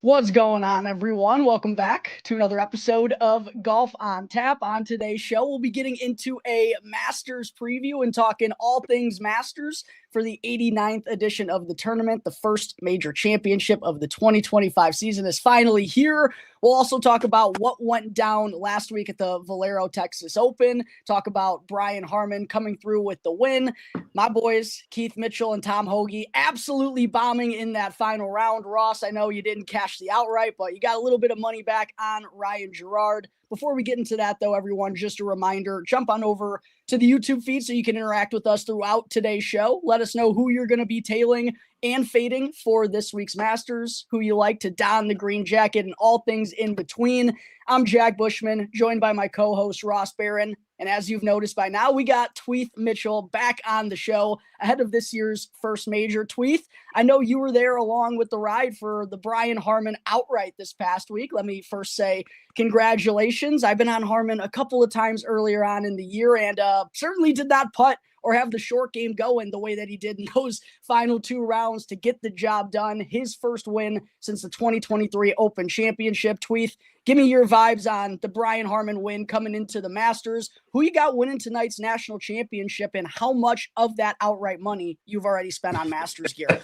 What's going on, everyone? Welcome back to another episode of Golf on Tap. On today's show, we'll be getting into a Masters preview and talking all things Masters for the 89th edition of the tournament. The first major championship of the 2025 season is finally here. We'll also talk about what went down last week at the Valero Texas Open, talk about Brian Harman coming through with the win. My boys, Keith Mitchell and Tom Hoagie, absolutely bombing in that final round. Ross, I know you didn't cash the outright, but you got a little bit of money back on Ryan Gerard. Before we get into that, though, everyone, just a reminder, jump on over to the YouTube feed so you can interact with us throughout today's show. Let us know who you're going to be tailing and fading for this week's Masters, who you like to don the green jacket, and all things in between. I'm Jack Bushman, joined by my co-host Ross Baran. And as you've noticed by now, we got Tweeth Mitchell back on the show ahead of this year's first major. Tweeth, I know you were there along with the ride for the Brian Harman outright this past week. Let me first say congratulations. I've been on Harman a couple of times earlier on in the year and certainly did not putt or have the short game going the way that he did in those final two rounds to get the job done. His first win since the 2023 Open Championship. Tweeth, give me your vibes on the Brian Harman win coming into the Masters. Who you got winning tonight's national championship, and how much of that outright money you've already spent on Masters gear?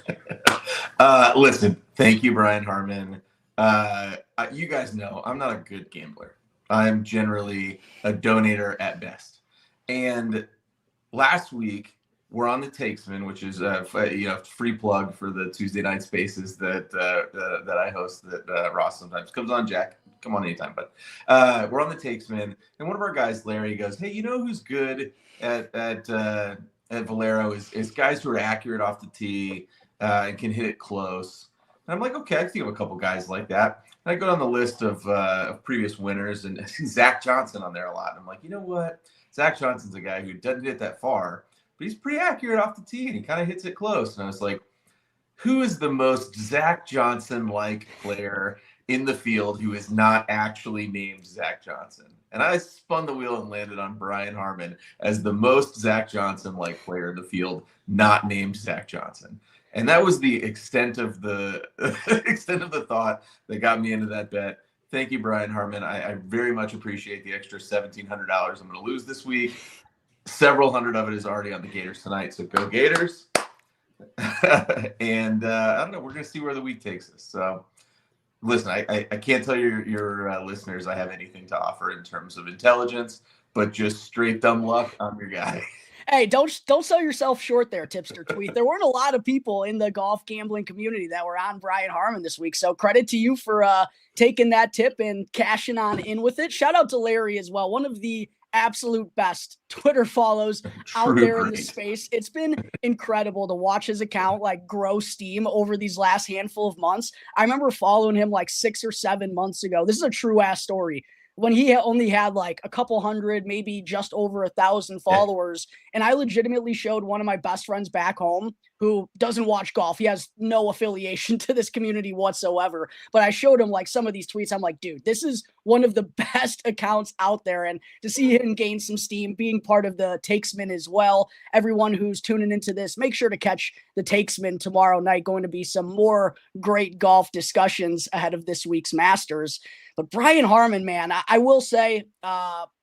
Listen, thank you, Brian Harman. You guys know I'm not a good gambler. I'm generally a donator at best. And last week, we're on the Takesman, which is free plug for the Tuesday night spaces that I host. That Ross sometimes comes on. Jack, come on anytime. But we're on the Takesman, and one of our guys, Larry, goes, "Hey, you know who's good at Valero is guys who are accurate off the tee and can hit it close." And I'm like, okay, I think of a couple guys like that. And I go down the list of previous winners, and I see Zach Johnson on there a lot. And I'm like, you know what? Zach Johnson's a guy who doesn't hit that far, but he's pretty accurate off the tee, and he kind of hits it close. And I was like, who is the most Zach Johnson-like player in the field who is not actually named Zach Johnson? And I spun the wheel and landed on Brian Harman as the most Zach Johnson-like player in the field, not named Zach Johnson. And that was the extent of the thought that got me into that bet. Thank you, Brian Harman. I very much appreciate the extra $1,700 I'm going to lose this week. Several hundred of it is already on the Gators tonight, so go Gators. And I don't know, we're going to see where the week takes us. So listen, I can't tell your listeners I have anything to offer in terms of intelligence, but just straight dumb luck, I'm your guy. Hey, don't sell yourself short there, Tipster Tweet. There weren't a lot of people in the golf gambling community that were on Brian Harman this week, so credit to you for taking that tip and cashing on in with it. Shout out to Larry as well, one of the absolute best Twitter follows out there in the space. It's been incredible to watch his account like grow steam over these last handful of months. I remember following him like 6 or 7 months ago. This is a true ass story, when he only had like a couple hundred, maybe just over 1,000 followers. And I legitimately showed one of my best friends back home who doesn't watch golf. He has no affiliation to this community whatsoever. But I showed him like some of these tweets. I'm like, dude, this is one of the best accounts out there. And to see him gain some steam, being part of the Takesman as well. Everyone who's tuning into this, make sure to catch the Takesman tomorrow night. Going to be some more great golf discussions ahead of this week's Masters. But Brian Harman, man, I will say,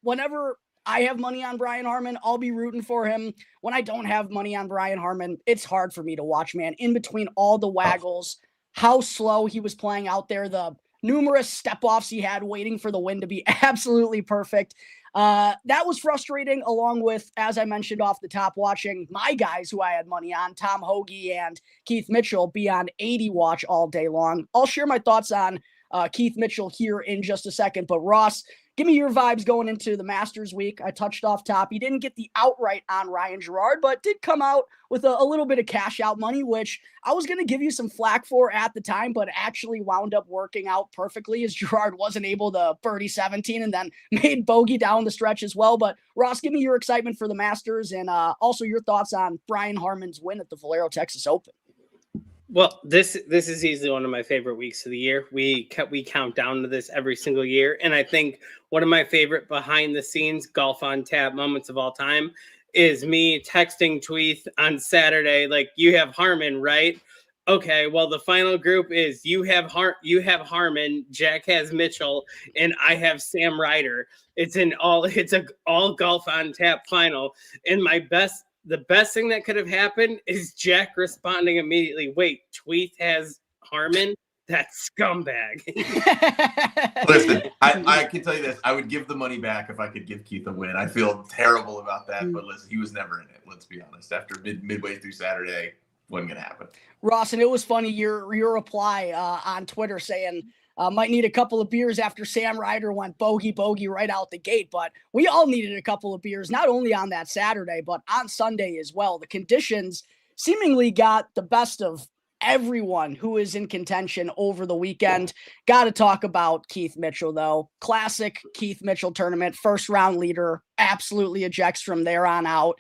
whenever I have money on Brian Harman, I'll be rooting for him. When I don't have money on Brian Harman, it's hard for me to watch, man. In between all the waggles, how slow he was playing out there, the numerous step-offs he had waiting for the win to be absolutely perfect. That was frustrating, along with, as I mentioned off the top, watching my guys who I had money on, Tom Hoagie and Keith Mitchell, be on 80 watch all day long. I'll share my thoughts on Keith Mitchell here in just a second. But Ross, give me your vibes going into the Masters week. I touched off top. He didn't get the outright on Ryan Gerard, but did come out with a little bit of cash out money, which I was going to give you some flack for at the time, but actually wound up working out perfectly, as Gerard wasn't able to birdie 17 and then made bogey down the stretch as well. But Ross, give me your excitement for the Masters and also your thoughts on Brian Harman's win at the Valero Texas Open. Well, this is easily one of my favorite weeks of the year. We count down to this every single year, and I think one of my favorite behind the scenes golf on tap moments of all time is me texting Tweeth on Saturday, like, you have Harman, right? Okay, well, the final group is you have Harman, Jack has Mitchell, and I have Sam Ryder. It's a all golf on tap final. And the best thing that could have happened is Jack responding immediately. Wait, Tweeth has Harman? That scumbag. Listen, I can tell you this. I would give the money back if I could give Keith a win. I feel terrible about that, but listen, he was never in it. Let's be honest. After midway through Saturday, wasn't going to happen. Ross, and it was funny, your reply on Twitter saying, might need a couple of beers after Sam Ryder went bogey right out the gate. But we all needed a couple of beers, not only on that Saturday, but on Sunday as well. The conditions seemingly got the best of everyone who is in contention over the weekend. Got to talk about Keith Mitchell, though. Classic Keith Mitchell tournament, first round leader, absolutely ejects from there on out.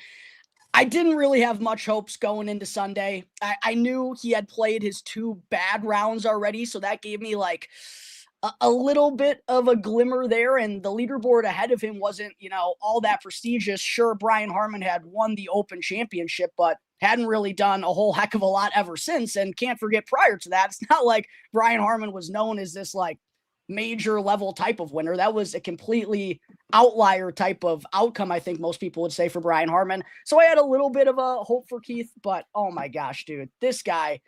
I didn't really have much hopes going into Sunday. I knew he had played his 2 bad rounds already, so that gave me like a little bit of a glimmer there, and the leaderboard ahead of him wasn't, all that prestigious. Sure, Brian Harman had won the Open Championship, but hadn't really done a whole heck of a lot ever since, and can't forget prior to that, it's not like Brian Harman was known as this like major level type of winner. That was a completely outlier type of outcome, I think most people would say, for Brian Harman. So I had a little bit of a hope for Keith, but oh my gosh, dude, this guy,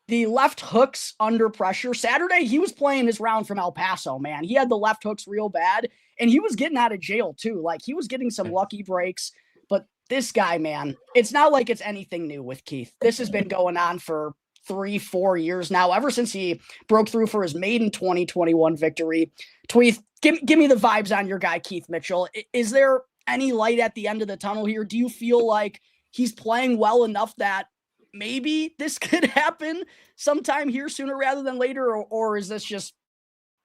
the left hooks under pressure. Saturday, he was playing his round from El Paso, man. He had the left hooks real bad, and he was getting out of jail too. Like, he was getting some lucky breaks, but this guy, man, it's not like it's anything new with Keith. This has been going on for 3-4 years now, ever since he broke through for his maiden 2021 victory. Tweeth, give me the vibes on your guy, Keith Mitchell. Is there any light at the end of the tunnel here? Do you feel like he's playing well enough that maybe this could happen sometime here sooner rather than later? Or is this just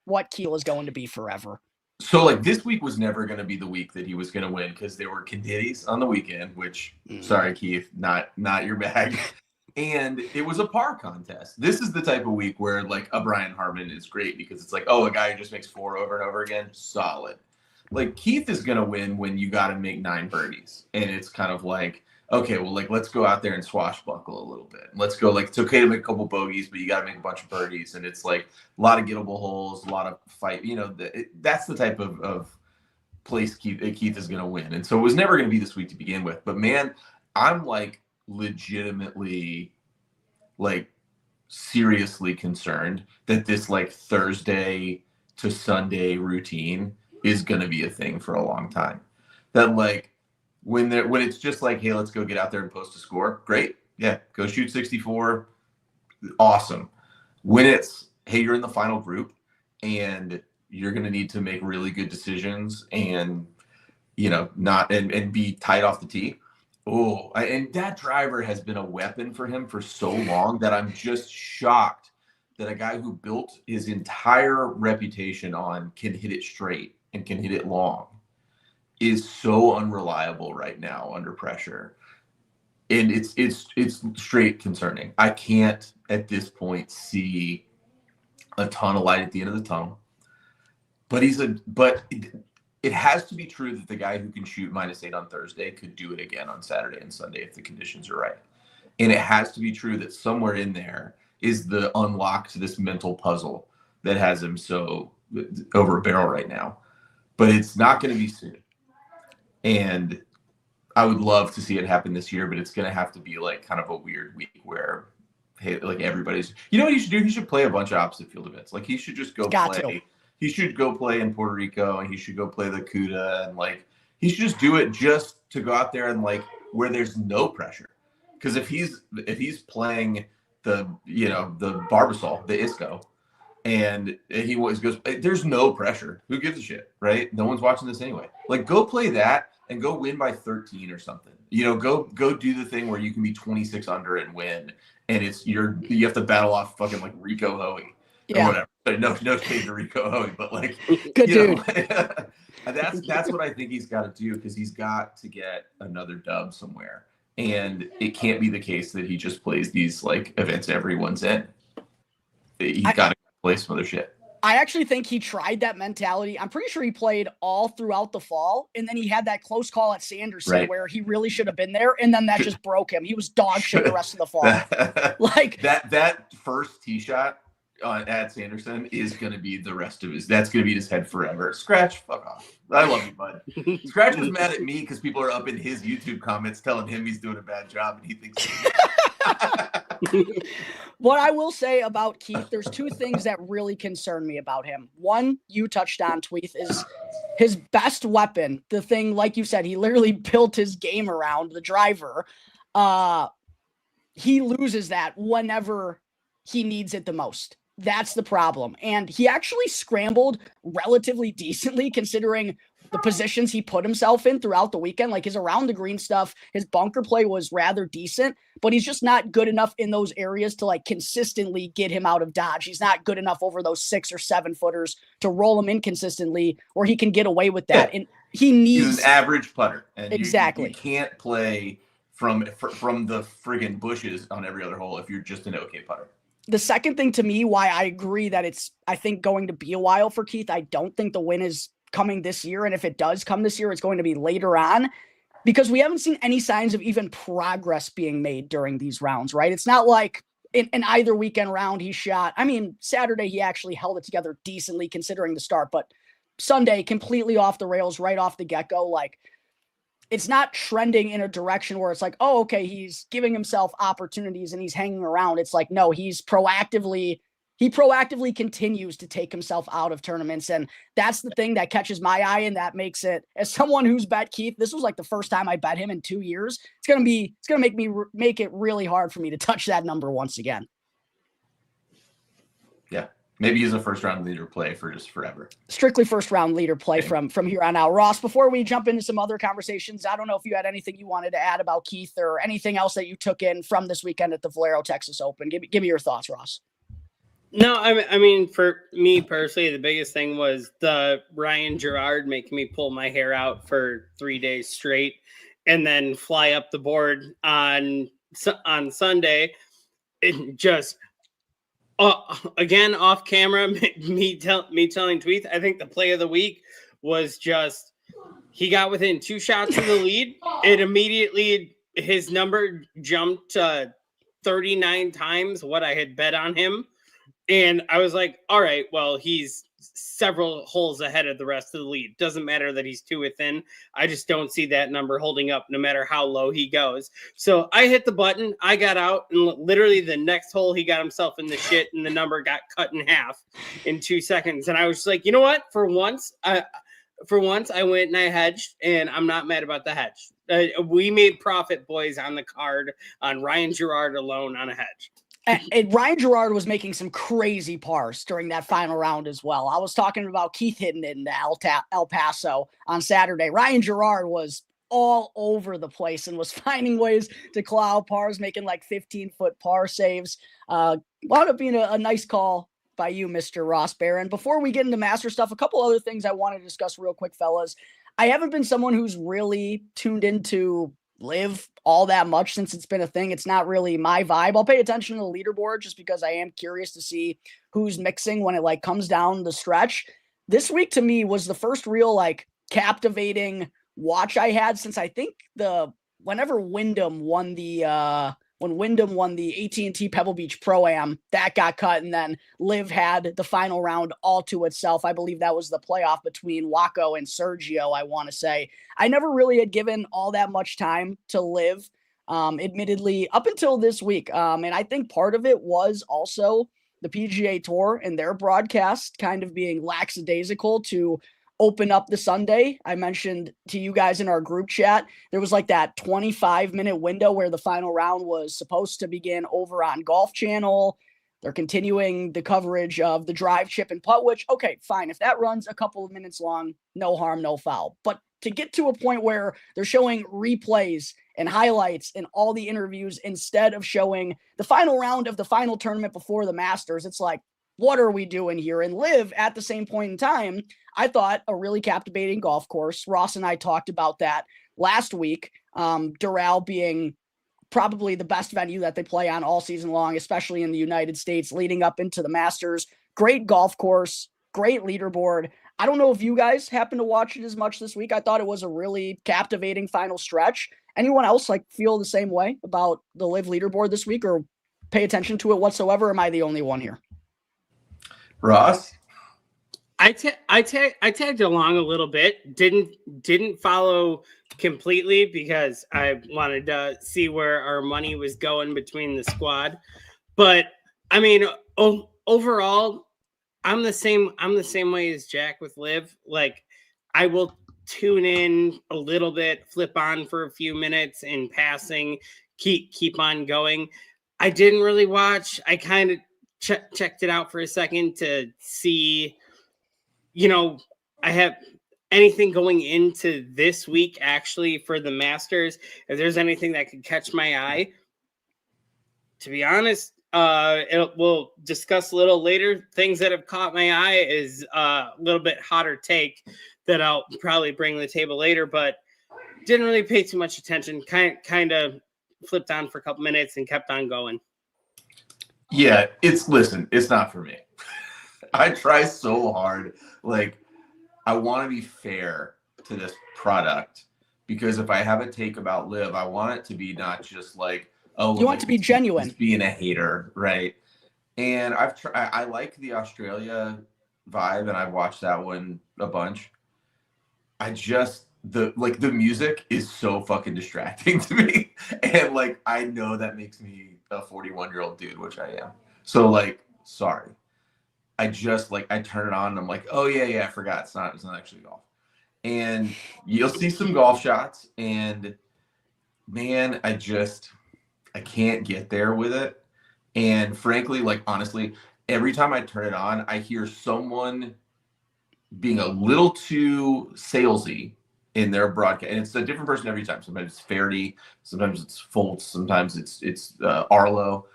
what Keith is going to be forever? So, like, this week was never going to be the week that he was going to win because there were condities on the weekend, which, sorry, Keith, not your bag. And it was a par contest. This is the type of week where, like, a Brian Harman is great because it's like, oh, a guy who just makes 4 over and over again, solid. Like, Keith is going to win when you got to make 9 birdies. And it's kind of like, okay, well, like, let's go out there and swashbuckle a little bit. Let's go, like, it's okay to make a couple bogeys, but you got to make a bunch of birdies. And it's like a lot of gettable holes, a lot of fight. That's the type of place Keith is going to win. And so it was never going to be this week to begin with. But, man, I'm, like, legitimately, like, seriously concerned that this, like, Thursday to Sunday routine is going to be a thing for a long time. That, like, when it's just like, hey, let's go get out there and post a score, great, yeah, go shoot 64, awesome. When it's, hey, you're in the final group and you're going to need to make really good decisions and not and be tight off the tee. Oh, and that driver has been a weapon for him for so long that I'm just shocked that a guy who built his entire reputation on can hit it straight and can hit it long is so unreliable right now under pressure. And it's straight concerning. I can't at this point see a ton of light at the end of the tunnel. But it has to be true that the guy who can shoot -8 on Thursday could do it again on Saturday and Sunday if the conditions are right. And it has to be true that somewhere in there is the unlock to this mental puzzle that has him so over a barrel right now. But it's not going to be soon. And I would love to see it happen this year, but it's going to have to be like kind of a weird week where, hey, like everybody's, what he should do? He should play a bunch of opposite field events. Like, he should just go play. He should go play in Puerto Rico, and he should go play the CUDA, and like he should just do it just to go out there and like where there's no pressure. Because if he's playing the Barbasol, the ISCO, and he always goes, there's no pressure. Who gives a shit, right? No one's watching this anyway. Like, go play that and go win by 13 or something. Go do the thing where you can be 26 under and win, and you have to battle off fucking like Rico Hoey. Or whatever. No shade to Rico Hoey, but like, good dude. That's what I think he's got to do, because he's got to get another dub somewhere, and it can't be the case that he just plays these like events everyone's in. He's got to play some other shit. I actually think he tried that mentality. I'm pretty sure he played all throughout the fall, and then he had that close call at Sanderson where he really should have been there, and then that just broke him. He was dog shit the rest of the fall. Like that first tee shot at Sanderson is going to be the rest of that's going to be in his head forever. Scratch, fuck off. I love you, bud. Scratch was mad at me because people are up in his YouTube comments telling him he's doing a bad job, and he thinks. What I will say about Keith, there's two things that really concern me about him. One, you touched on, Tweeth, is his best weapon. The thing, like you said, he literally built his game around the driver. He loses that whenever he needs it the most. That's the problem. And he actually scrambled relatively decently considering the positions he put himself in throughout the weekend. Like his around the green stuff, his bunker play was rather decent, but he's just not good enough in those areas to like consistently get him out of dodge. He's not good enough over those 6 or 7 footers to roll him in consistently where he can get away with that. And he's an average putter. And exactly. You can't play from the friggin' bushes on every other hole if you're just an okay putter. The second thing to me, why I agree that it's, I think, going to be a while for Keith, I don't think the win is coming this year. And if it does come this year, it's going to be later on because we haven't seen any signs of even progress being made during these rounds, right? It's not like in either weekend round he shot. I mean, Saturday he actually held it together decently considering the start, but Sunday completely off the rails right off the get-go. Like, it's not trending in a direction where it's like, oh, okay, he's giving himself opportunities and he's hanging around. It's like, no, he proactively continues to take himself out of tournaments. And that's the thing that catches my eye. And that makes it, as someone who's bet Keith, this was like the first time I bet him in 2 years. It's going to make it really hard for me to touch that number once again. Yeah. Maybe he's a first-round leader play for just forever. Strictly first-round leader play from here on out. Ross, before we jump into some other conversations, I don't know if you had anything you wanted to add about Keith or anything else that you took in from this weekend at the Valero Texas Open. Give me your thoughts, Ross. No, I mean, for me personally, the biggest thing was the Ryan Gerard making me pull my hair out for 3 days straight and then fly up the board on Sunday and just – again, off camera, me telling Tweeth, I think the play of the week was just he got within 2 shots of the lead. It immediately, his number jumped to 39 times what I had bet on him. And I was like, all right, well, he's several holes ahead of the rest of the lead. Doesn't matter that he's 2 within. I just don't see that number holding up no matter how low he goes. So I hit the button. I got out, and literally the next hole he got himself in the shit, and the number got cut in half in 2 seconds. And I was just like, you know what? For once I went and I hedged, and I'm not mad about the hedge. We made profit, boys, on the card on Ryan Gerard alone on a hedge. And Ryan Gerard was making some crazy pars during that final round as well. I was talking about Keith hitting it in El Paso on Saturday. Ryan Gerard was all over the place and was finding ways to cloud pars, making like 15-foot par saves. Wound up being a nice call by you, Mr. Ross Baran. Before we get into master stuff, a couple other things I want to discuss real quick, fellas. I haven't been someone who's really tuned into LIV all that much since it's been a thing. It's not really my vibe. I'll pay attention to the leaderboard just because I am curious to see who's mixing when it like comes down the stretch. This week to me was the first real like captivating watch I had since I think whenever Wyndham won the when Wyndham won the AT&T Pebble Beach Pro-Am, that got cut, and then LIV had the final round all to itself. I believe that was the playoff between Waco and Sergio, I want to say. I never really had given all that much time to LIV, admittedly, up until this week. And I think part of it was also the PGA Tour and their broadcast kind of being lackadaisical to open up the Sunday. I mentioned to you guys in our group chat, there was like that 25-minute window where the final round was supposed to begin over on Golf Channel. They're continuing the coverage of the drive, chip, and putt, which, okay, fine. If that runs a couple of minutes long, no harm, no foul. But to get to a point where they're showing replays and highlights and all the interviews instead of showing the final round of the final tournament before the Masters, it's like, what are we doing here? And LIV at the same point in time, I thought a really captivating golf course. Ross and I talked about that last week. Doral being probably the best venue that they play on all season long, especially in the United States leading up into the Masters. Great golf course, great leaderboard. I don't know if you guys happen to watch it as much this week. I thought it was a really captivating final stretch. Anyone else like feel the same way about the LIV leaderboard this week or pay attention to it whatsoever? Or am I the only one here? Ross? I tagged along a little bit. Didn't follow completely because I wanted to see where our money was going between the squad. But I mean, overall, I'm the same way as Jack with LIV. Like, I will tune in a little bit, flip on for a few minutes in passing, keep on going. I didn't really watch. I kind of checked it out for a second to see, I have anything going into this week actually for the Masters. If there's anything that could catch my eye, to be honest, we'll discuss a little later. Things that have caught my eye is a little bit hotter take that I'll probably bring to the table later, but didn't really pay too much attention. Kind of flipped on for a couple minutes and kept on going. Yeah, it's not for me. I try so hard. Like, I want to be fair to this product because if I have a take about LIV, I want it to be not just like, oh, you want it to be genuine, being a hater, right? And I like the Australia vibe, and I've watched that one a bunch. The music is so fucking distracting to me, and like I know that makes me a 41-year-old dude, which I am. So like, sorry. I just I turn it on and I'm like, oh yeah, I forgot it's not actually golf. And you'll see some golf shots, and man, I can't get there with it. And frankly, like honestly, every time I turn it on, I hear someone being a little too salesy in their broadcast, and it's a different person every time. Sometimes it's Faherty, sometimes it's Foltz, sometimes it's Arlo.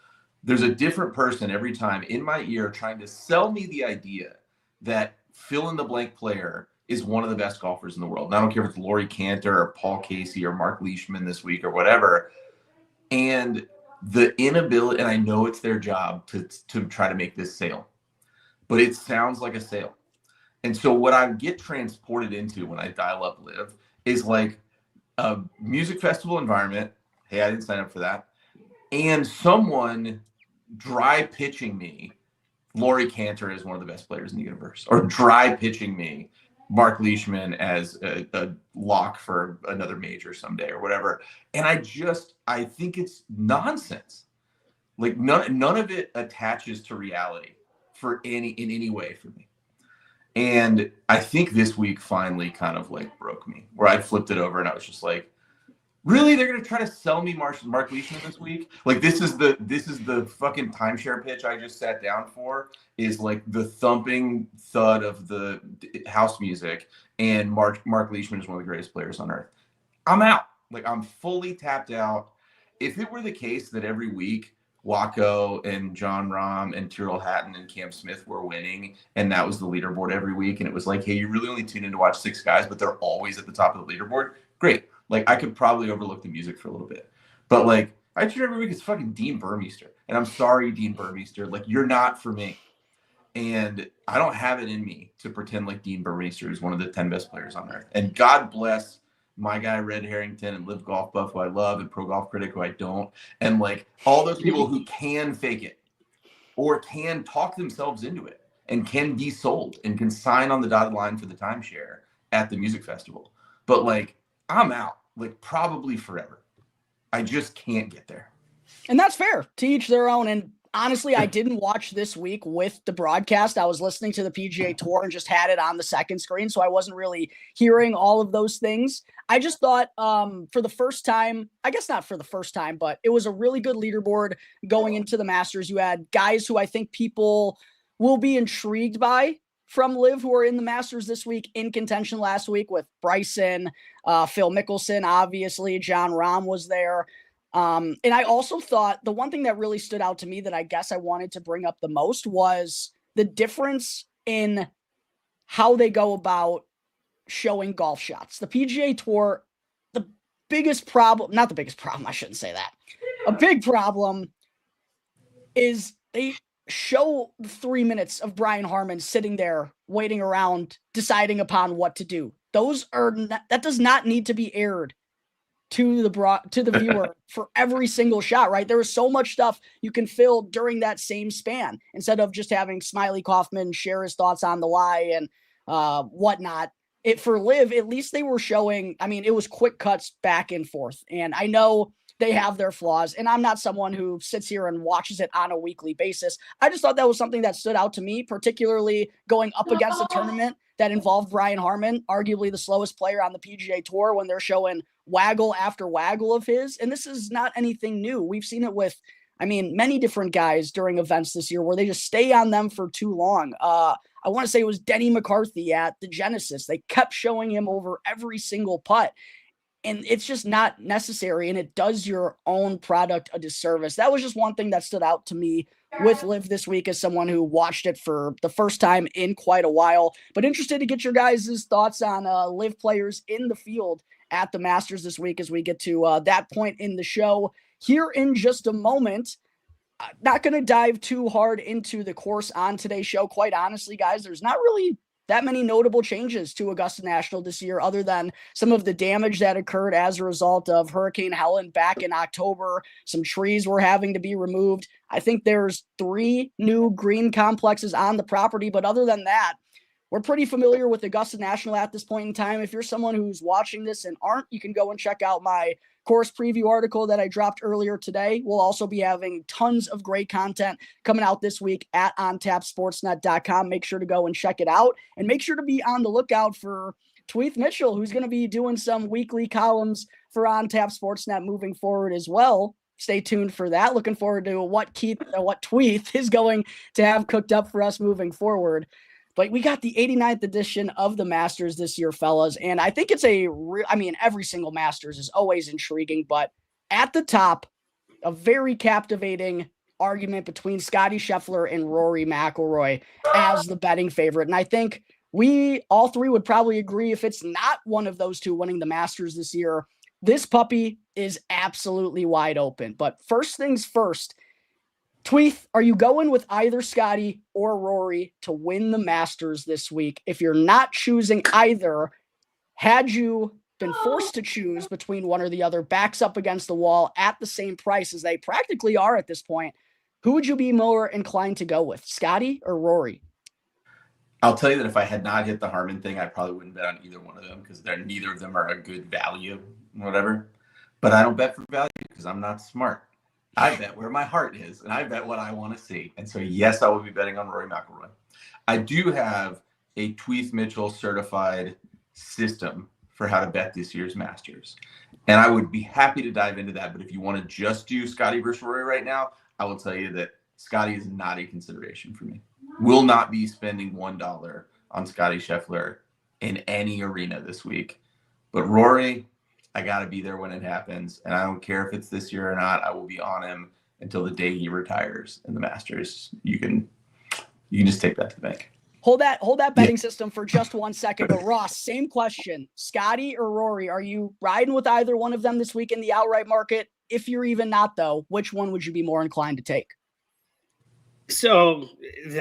There's a different person every time in my ear trying to sell me the idea that fill in the blank player is one of the best golfers in the world. And I don't care if it's Laurie Cantor or Paul Casey or Mark Leishman this week or whatever. And the inability, and I know it's their job to try to make this sale, but it sounds like a sale. And so what I get transported into when I dial up LIV is like a music festival environment. Hey, I didn't sign up for that. And someone dry pitching me Laurie Cantor is one of the best players in the universe, or dry pitching me Mark Leishman as a lock for another major someday or whatever. And I think it's nonsense. Like none of it attaches to reality in any way for me. And I think this week finally kind of like broke me, where I flipped it over and I was just like, really? They're gonna try to sell me Mark Leishman this week? Like this is the fucking timeshare pitch I just sat down for, is like the thumping thud of the house music, and Mark Leishman is one of the greatest players on earth. I'm out. Like I'm fully tapped out. If it were the case that every week Waco and John Rahm and Tyrrell Hatton and Cam Smith were winning, and that was the leaderboard every week, and it was like, hey, you really only tune in to watch 6 guys, but they're always at the top of the leaderboard, great. Like, I could probably overlook the music for a little bit. But, like, I tune every week, it's fucking Dean Burmeister. And I'm sorry, Dean Burmeister. Like, you're not for me. And I don't have it in me to pretend like Dean Burmeister is one of the 10 best players on earth. And God bless my guy, Red Harrington, and Live Golf Buff, who I love, and Pro Golf Critic, who I don't. And, like, all those people who can fake it or can talk themselves into it and can be sold and can sign on the dotted line for the timeshare at the music festival. But, like, I'm out. Like probably forever. I just can't get there. And that's fair, to each their own. And honestly, I didn't watch this week with the broadcast. I was listening to the PGA Tour and just had it on the second screen, so I wasn't really hearing all of those things. I just thought for the first time, I guess not for the first time, but it was a really good leaderboard going into the Masters. You had guys who I think people will be intrigued by from LIV who are in the Masters this week, in contention last week with Bryson, Phil Mickelson, obviously, John Rahm was there. And I also thought the one thing that really stood out to me that I guess I wanted to bring up the most was the difference in how they go about showing golf shots. The PGA Tour, the biggest problem, not the biggest problem, I shouldn't say that. A big problem is they show 3 minutes of Brian Harman sitting there waiting around deciding upon what to do. That does not need to be aired to the viewer for every single shot, right? There was so much stuff you can fill during that same span instead of just having Smiley Kaufman share his thoughts on the lie and whatnot. For LIV, at least they were showing, I mean, it was quick cuts back and forth. And I know they have their flaws, and I'm not someone who sits here and watches it on a weekly basis. I just thought that was something that stood out to me, particularly going up against a tournament that involved Brian Harman, arguably the slowest player on the PGA Tour, when they're showing waggle after waggle of his. And this is not anything new. We've seen it with, I mean, many different guys during events this year where they just stay on them for too long. I want to say it was Denny McCarthy at the Genesis. They kept showing him over every single putt. And it's just not necessary, and it does your own product a disservice. That was just one thing that stood out to me with LIV this week as someone who watched it for the first time in quite a while. But interested to get your guys' thoughts on LIV players in the field at the Masters this week as we get to that point in the show here in just a moment. Not going to dive too hard into the course on today's show. Quite honestly, guys, there's not really that many notable changes to Augusta National this year, other than some of the damage that occurred as a result of Hurricane Helen back in October. Some trees were having to be removed. I think there's 3 new green complexes on the property, but other than that, we're pretty familiar with Augusta National at this point in time. If you're someone who's watching this and aren't, you can go and check out my course preview article that I dropped earlier today. We'll also be having tons of great content coming out this week at ontapsportsnet.com. Make sure to go and check it out, and make sure to be on the lookout for Tweeth Mitchell, who's going to be doing some weekly columns for On Tap Sportsnet moving forward as well. Stay tuned for that. Looking forward to what Tweeth is going to have cooked up for us moving forward. But we got the 89th edition of the Masters this year, fellas. And I think it's every single Masters is always intriguing, but at the top, a very captivating argument between Scottie Scheffler and Rory McIlroy as the betting favorite. And I think we all three would probably agree, if it's not one of those two winning the Masters this year, this puppy is absolutely wide open. But first things first, Tweeth, are you going with either Scottie or Rory to win the Masters this week? If you're not choosing either, had you been forced to choose between one or the other, backs up against the wall at the same price as they practically are at this point, who would you be more inclined to go with, Scottie or Rory? I'll tell you that if I had not hit the Harman thing, I probably wouldn't bet on either one of them, because neither of them are a good value, whatever. But I don't bet for value because I'm not smart. I bet where my heart is, and I bet what I want to see. And so, yes, I will be betting on Rory McIlroy. I do have a Tweeth Mitchell certified system for how to bet this year's Masters. And I would be happy to dive into that. But if you want to just do Scottie versus Rory right now, I will tell you that Scottie is not a consideration for me. Will not be spending $1 on Scottie Scheffler in any arena this week. But Rory, I got to be there when it happens. And I don't care if it's this year or not. I will be on him until the day he retires in the Masters. You can just take that to the bank. Hold that betting system for just 1 second. But Ross, same question. Scottie or Rory, are you riding with either one of them this week in the outright market? If you're even not, though, which one would you be more inclined to take? So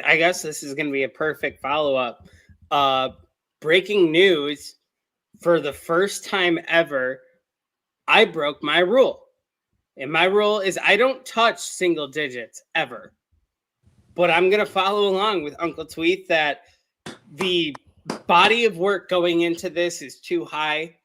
I guess this is going to be a perfect follow-up. Breaking news. For the first time ever, I broke my rule. And my rule is I don't touch single digits ever. But I'm going to follow along with Uncle Tweeth that the body of work going into this is too high.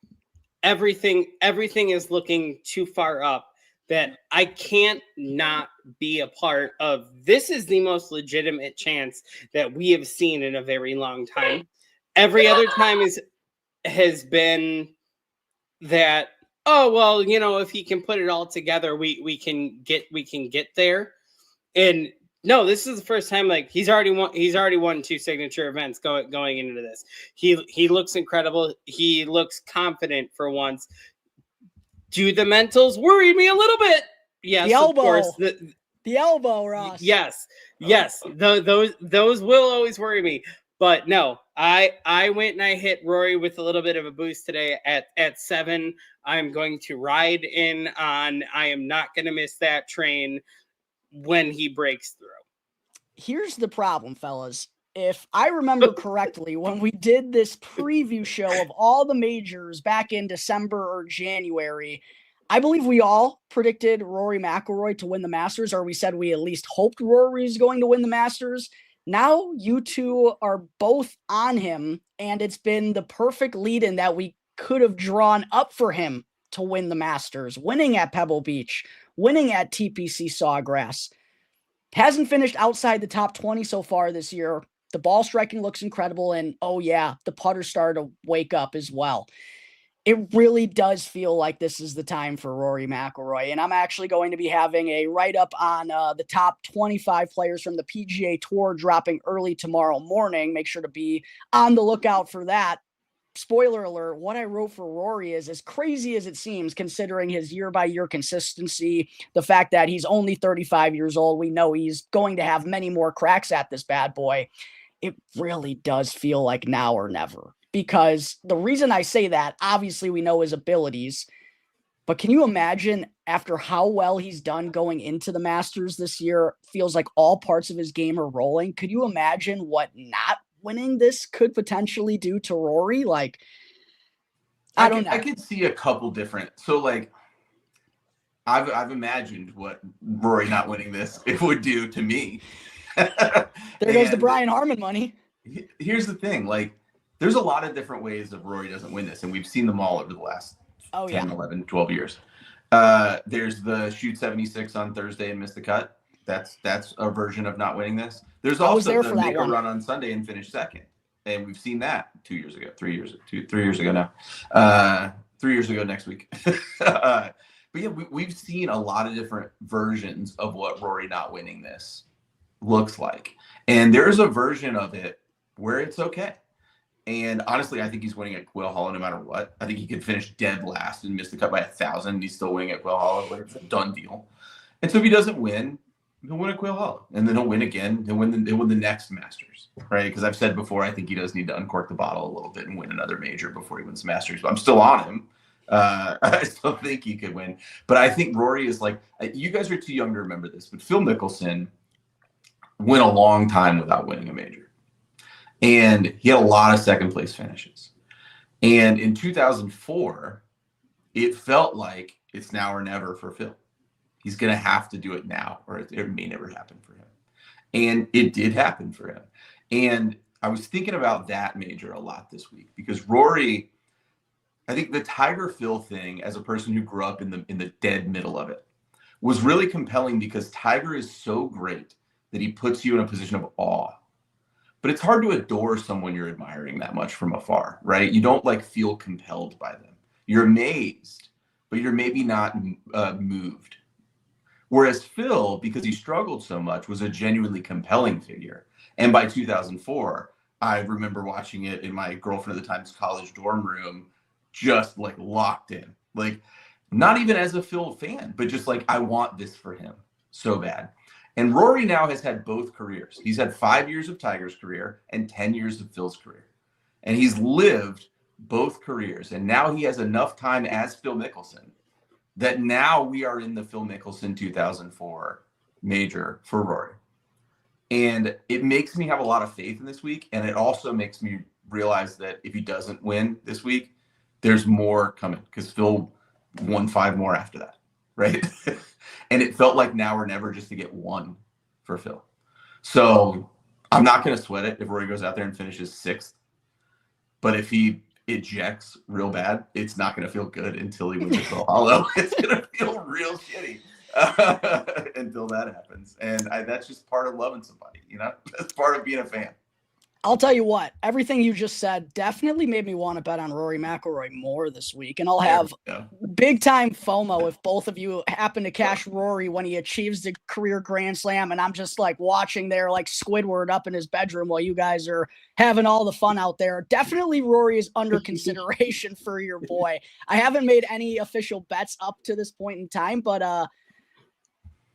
Everything is looking too far up that I can't not be a part of. This is the most legitimate chance that we have seen in a very long time. Every other time has been that, oh, well, if he can put it all together, we can get there. And no, this is the first time, like, he's already won 2 signature events going into this. He looks incredible. He looks confident for once. Do the mentals worry me a little bit? Yes, the elbow. Of course. The elbow, Ross. Yes. Those will always worry me. But no, I went and I hit Rory with a little bit of a boost today at 7. I'm going to ride in on. I am not going to miss that train when he breaks through. Here's the problem, fellas. If I remember correctly, when we did this preview show of all the majors back in December or January, I believe we all predicted Rory McIlroy to win the Masters, or we said we at least hoped Rory's going to win the Masters. Now you two are both on him, and it's been the perfect lead-in that we could have drawn up for him to win the Masters, winning at Pebble Beach, winning at TPC Sawgrass. Hasn't finished outside the top 20 so far this year. The ball striking looks incredible, and oh yeah, the putters started to wake up as well. It really does feel like this is the time for Rory McIlroy, and I'm actually going to be having a write-up on the top 25 players from the PGA Tour dropping early tomorrow morning. Make sure to be on the lookout for that. Spoiler alert, what I wrote for Rory is as crazy as it seems, considering his year-by-year consistency, the fact that he's only 35 years old. We know he's going to have many more cracks at this bad boy. It really does feel like now or never. Because the reason I say that, obviously we know his abilities, but can you imagine after how well he's done going into the Masters this year, feels like all parts of his game are rolling? Could you imagine what not winning this could potentially do to Rory? Like, I don't know. I could see a couple different. So like, I've imagined what Rory not winning this it would do to me. There goes the Brian Harman money. Here's the thing, like, there's a lot of different ways that Rory doesn't win this, and we've seen them all over the last 10, 11, 12 years. There's the shoot 76 on Thursday and miss the cut. That's a version of not winning this. There's also the make a run on Sunday and finish second. And we've seen that 2 years ago, 3 years ago now. 3 years ago next week. But yeah, we've seen a lot of different versions of what Rory not winning this looks like. And there's a version of it where it's okay. And honestly, I think he's winning at Quail Hollow no matter what. I think he could finish dead last and miss the cut by 1,000. And he's still winning at Quail Hollow. Like, it's a done deal. And so if he doesn't win, he'll win at Quail Hollow. And then he'll win again. He'll win the next Masters, right? Because I've said before, I think he does need to uncork the bottle a little bit and win another major before he wins Masters. But I'm still on him. I still think he could win. But I think Rory is like, you guys are too young to remember this, but Phil Mickelson went a long time without winning a major. And he had a lot of second place finishes. And in 2004, it felt like it's now or never for Phil. He's going to have to do it now, or it may never happen for him. And it did happen for him. And I was thinking about that major a lot this week because Rory, I think the Tiger Phil thing, as a person who grew up in the dead middle of it, was really compelling because Tiger is so great that he puts you in a position of awe. But it's hard to adore someone you're admiring that much from afar, right? You don't like feel compelled by them. You're amazed, but you're maybe not moved. Whereas Phil, because he struggled so much, was a genuinely compelling figure. And by 2004, I remember watching it in my girlfriend at the time's college dorm room, just like locked in. Like, not even as a Phil fan, but just like, I want this for him so bad. And Rory now has had both careers. He's had 5 years of Tiger's career and 10 years of Phil's career. And he's lived both careers. And now he has enough time as Phil Mickelson that now we are in the Phil Mickelson 2004 major for Rory. And it makes me have a lot of faith in this week. And it also makes me realize that if he doesn't win this week, there's more coming because Phil won 5 more after that, right? And it felt like now or never just to get one for Phil. So I'm not going to sweat it if Rory goes out there and finishes 6th. But if he ejects real bad, it's not going to feel good until he wins the Quail Hollow. It's going to feel real shitty until that happens. And that's just part of loving somebody, you know? That's part of being a fan. I'll tell you what, everything you just said definitely made me want to bet on Rory McIlroy more this week. And I'll have big time FOMO if both of you happen to cash Rory when he achieves the career Grand Slam. And I'm just like watching there like Squidward up in his bedroom while you guys are having all the fun out there. Definitely Rory is under consideration for your boy. I haven't made any official bets up to this point in time, but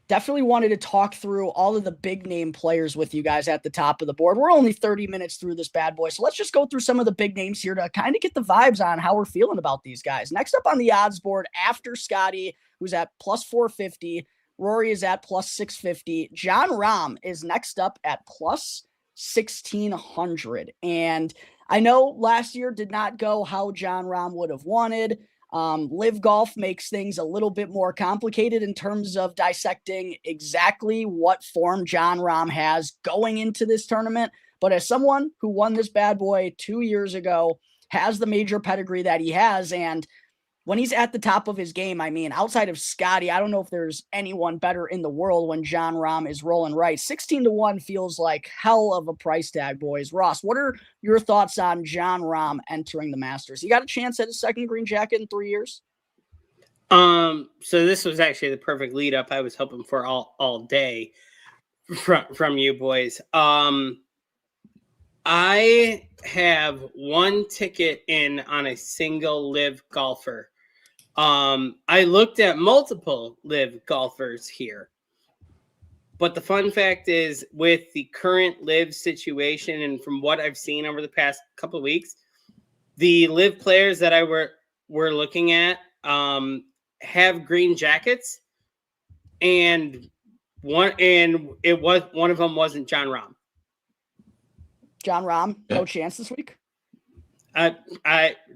definitely wanted to talk through all of the big name players with you guys at the top of the board. We're only 30 minutes through this bad boy, so let's just go through some of the big names here to kind of get the vibes on how we're feeling about these guys. Next up on the odds board after Scotty, who's at plus 450, Rory is at plus 650. Jon Rahm is next up at plus 1,600. And I know last year did not go how Jon Rahm would have wanted. LIV Golf makes things a little bit more complicated in terms of dissecting exactly what form Jon Rahm has going into this tournament. But as someone who won this bad boy 2 years ago, has the major pedigree that he has, and when he's at the top of his game, I mean, outside of Scotty, I don't know if there's anyone better in the world when Jon Rahm is rolling right. 16-1 feels like hell of a price tag, boys. Ross, what are your thoughts on Jon Rahm entering the Masters? He got a chance at his second green jacket in 3 years? So this was actually the perfect lead up I was hoping for all day from you boys. I have one ticket in on a single LIV golfer. I looked at multiple LIV golfers here, but the fun fact is with the current LIV situation and from what I've seen over the past couple of weeks, the LIV players that we're looking at have green jackets, and one of them wasn't Jon Rahm. Jon Rahm, no chance this week? No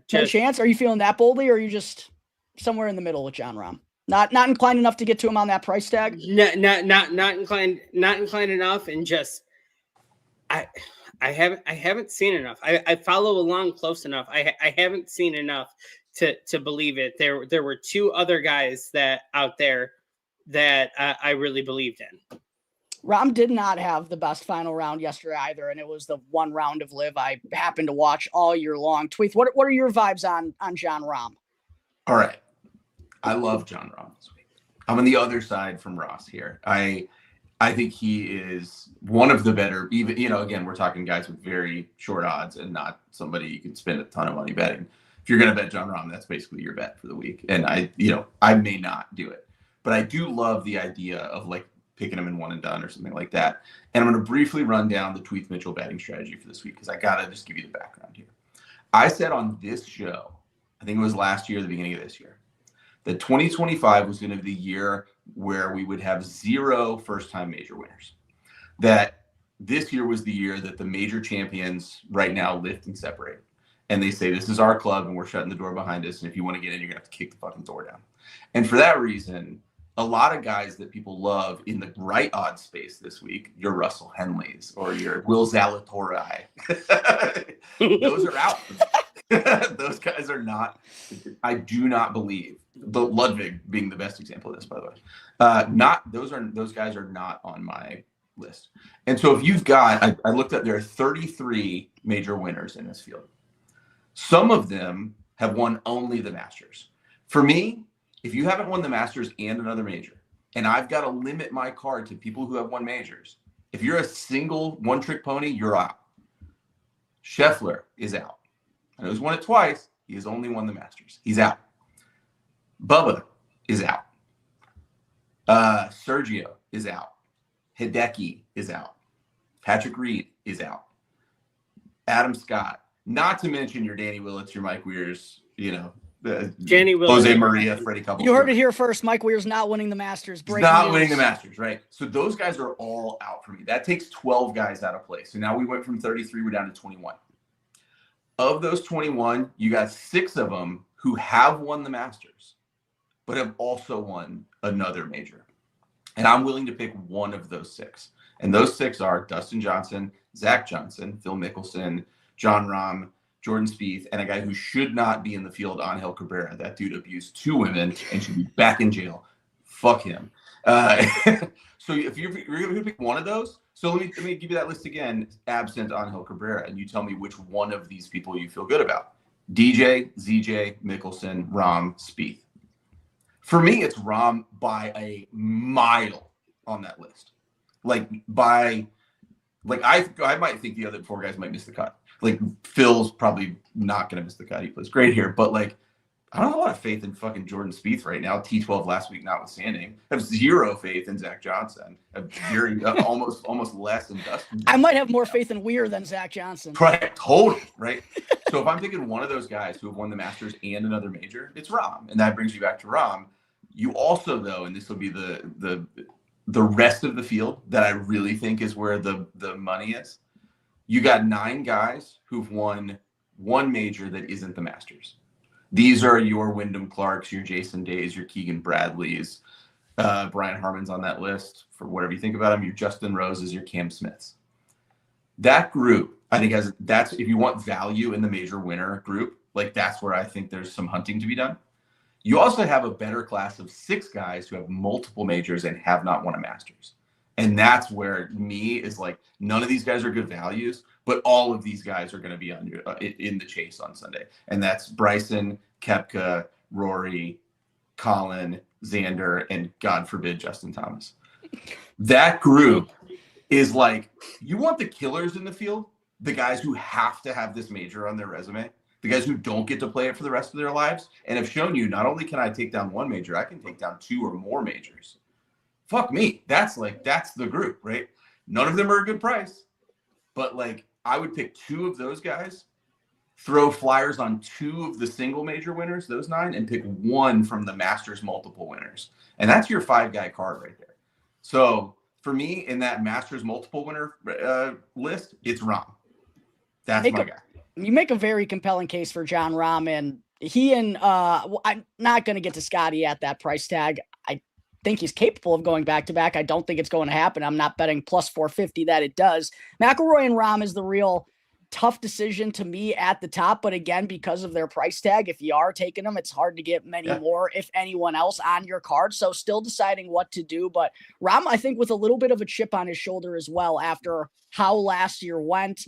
chance? Are you feeling that boldly, or are you just somewhere in the middle with Jon Rahm? Not inclined enough to get to him on that price tag? Not inclined enough, and just I haven't seen enough. I follow along close enough. I haven't seen enough to believe it. There were two other guys that out there that I really believed in. Rahm did not have the best final round yesterday either, and it was the one round of LIV I happened to watch all year long. Tweeth, what are your vibes on Jon Rahm? All right. I love Jon Rahm this week. I'm on the other side from Ross here. I think he is one of the better, even, again, we're talking guys with very short odds and not somebody you can spend a ton of money betting. If you're going to bet Jon Rahm, that's basically your bet for the week. And I may not do it, but I do love the idea of like picking him in one and done or something like that. And I'm going to briefly run down the Tweeth Mitchell betting strategy for this week because I got to just give you the background here. I said on this show, I think it was last year, the beginning of this year, that 2025 was going to be the year where we would have 0 first-time major winners. That this year was the year that the major champions right now lift and separate. And they say, this is our club and we're shutting the door behind us. And if you want to get in, you're going to have to kick the fucking door down. And for that reason, a lot of guys that people love in the right odds space this week, your Russell Henleys or your Will Zalatoris, those are out. Those guys are not. I do not believe the Ludwig being the best example of this, by the way. Those guys are not on my list. And so if you've got, I looked at, there are 33 major winners in this field. Some of them have won only the Masters. For me, if you haven't won the Masters and another major, and I've got to limit my card to people who have won majors, if you're a single one-trick pony, you're out. Scheffler is out. I know he's won it twice. He has only won the Masters. He's out. Bubba is out. Sergio is out. Hideki is out. Patrick Reed is out. Adam Scott. Not to mention your Danny Willits, your Mike Weirs, Danny Willits, Jose Maria, Freddie Couples. You heard it here first. Mike Weir's not winning the Masters. Winning the Masters, right? So those guys are all out for me. That takes 12 guys out of play. So now we went from 33, we're down to 21. Of those 21, you got 6 of them who have won the Masters, but have also won another major. And I'm willing to pick one of those 6. And those 6 are Dustin Johnson, Zach Johnson, Phil Mickelson, Jon Rahm, Jordan Spieth, and a guy who should not be in the field, Angel Cabrera. That dude abused 2 women and should be back in jail. Fuck him. So if you're going to pick one of those, so let me give you that list again, absent Angel Cabrera, and you tell me which one of these people you feel good about. DJ, ZJ, Mickelson, Rahm, Spieth. For me, it's Rahm by a mile on that list. I might think the other 4 guys might miss the cut. Like Phil's probably not going to miss the cut. He plays great here, but I don't have a lot of faith in fucking Jordan Spieth right now. T12 last week notwithstanding, I have 0 faith in Zach Johnson. Almost less than Dustin. I might have more faith in Weir than Zach Johnson. Right, totally right. So if I'm thinking one of those guys who have won the Masters and another major, it's Rahm, and that brings you back to Rahm. You also, though, and this will be the rest of the field that I really think is where the money is. You got 9 guys who've won one major that isn't the Masters. These are your Wyndham Clarks, your Jason Days, your Keegan Bradleys, Brian Harman's on that list for whatever you think about him, your Justin Roses, your Cam Smiths. That group, I think, that's if you want value in the major winner group, like that's where I think there's some hunting to be done. You also have a better class of 6 guys who have multiple majors and have not won a Masters. And that's where me is like, none of these guys are good values, but all of these guys are going to be in the chase on Sunday. And that's Bryson, Koepka, Rory, Colin, Xander, and God forbid, Justin Thomas. That group is like, you want the killers in the field, the guys who have to have this major on their resume, the guys who don't get to play it for the rest of their lives, and have shown you not only can I take down one major, I can take down 2 or more majors. Fuck me. That's the group, right? None of them are a good price, but like I would pick 2 of those guys, throw flyers on 2 of the single major winners, those 9, and pick 1 from the Masters multiple winners. And that's your 5-guy card right there. So for me, in that Masters multiple winner list, it's Rahm. That's my guy. You make a very compelling case for Jon Rahm, and I'm not going to get to Scotty at that price tag. I think he's capable of going back-to-back. I don't think it's going to happen. I'm not betting plus 450 that it does. McIlroy and Rahm is the real tough decision to me at the top, but again, because of their price tag, if you are taking them, it's hard to get many more, if anyone else, on your card. So still deciding what to do, but Rahm, I think, with a little bit of a chip on his shoulder as well after how last year went.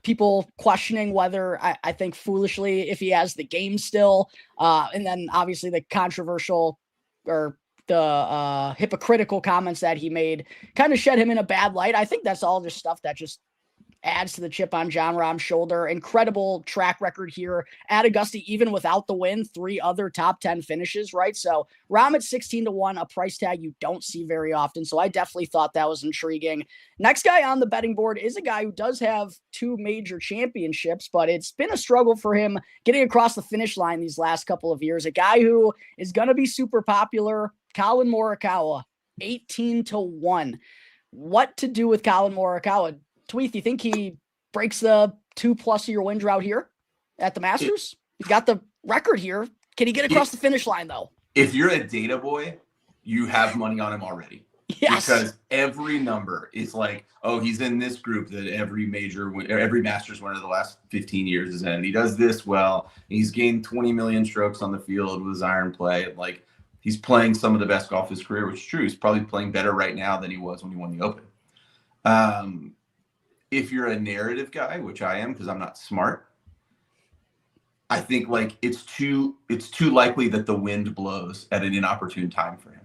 People questioning whether, I think foolishly, if he has the game still, and then obviously the controversial or the hypocritical comments that he made kind of shed him in a bad light. I think that's all just stuff that just adds to the chip on Jon Rahm's shoulder. Incredible track record here at Augusta, even without the win, 3 other top 10 finishes, right? So Rahm at 16-1, a price tag you don't see very often. So I definitely thought that was intriguing. Next guy on the betting board is a guy who does have 2 major championships, but it's been a struggle for him getting across the finish line these last couple of years. A guy who is going to be super popular, Collin Morikawa, 18-1. What to do with Collin Morikawa? Tweeth, you think he breaks the 2+ year win drought here at the Masters? He's got the record here. Can he get across the finish line, though? If you're a data boy, you have money on him already. Yes. Because every number is like, oh, he's in this group that every Masters winner of the last 15 years is in. And he does this well. He's gained 20 million strokes on the field with his iron play. Like, he's playing some of the best golf of his career, which is true. He's probably playing better right now than he was when he won the Open. If you're a narrative guy, which I am because I'm not smart, I think like it's too likely that the wind blows at an inopportune time for him.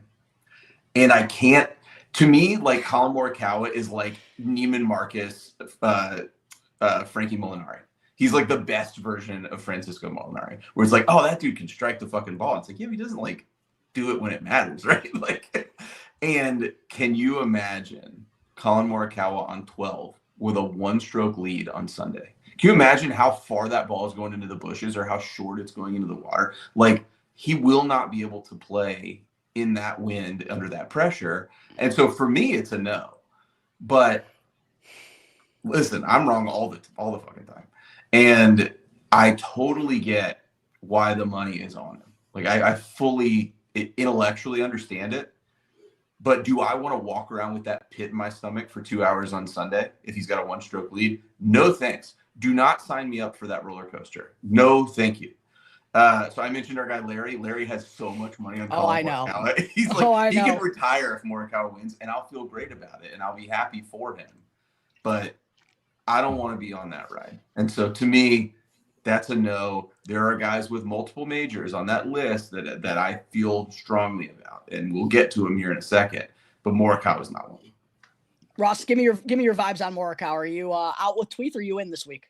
And I can't, to me, like Collin Morikawa is like Neiman Marcus, Frankie Molinari. He's like the best version of Francisco Molinari, where it's like, oh, that dude can strike the fucking ball. It's like, yeah, he doesn't like do it when it matters, right? Like, and can you imagine Collin Morikawa on 12 with a 1-stroke lead on Sunday? Can you imagine how far that ball is going into the bushes or how short it's going into the water? Like, he will not be able to play in that wind under that pressure. And so for me, it's a no. But listen, I'm wrong all the fucking time. And I totally get why the money is on him. Like, I fully intellectually understand it. But do I want to walk around with that pit in my stomach for 2 hours on Sunday if he's got a 1-stroke lead? No, thanks. Do not sign me up for that roller coaster. No, thank you. So I mentioned our guy Larry. Larry has so much money on Collin Morikawa. He's like, he can retire if Morikawa wins, and I'll feel great about it, and I'll be happy for him. But I don't want to be on that ride. And so to me, that's a no. There are guys with multiple majors on that list that I feel strongly about, and we'll get to him here in a second. But Morikawa is not one. Ross, give me your vibes on Morikawa. Are you out with Tweeth, or are you in this week?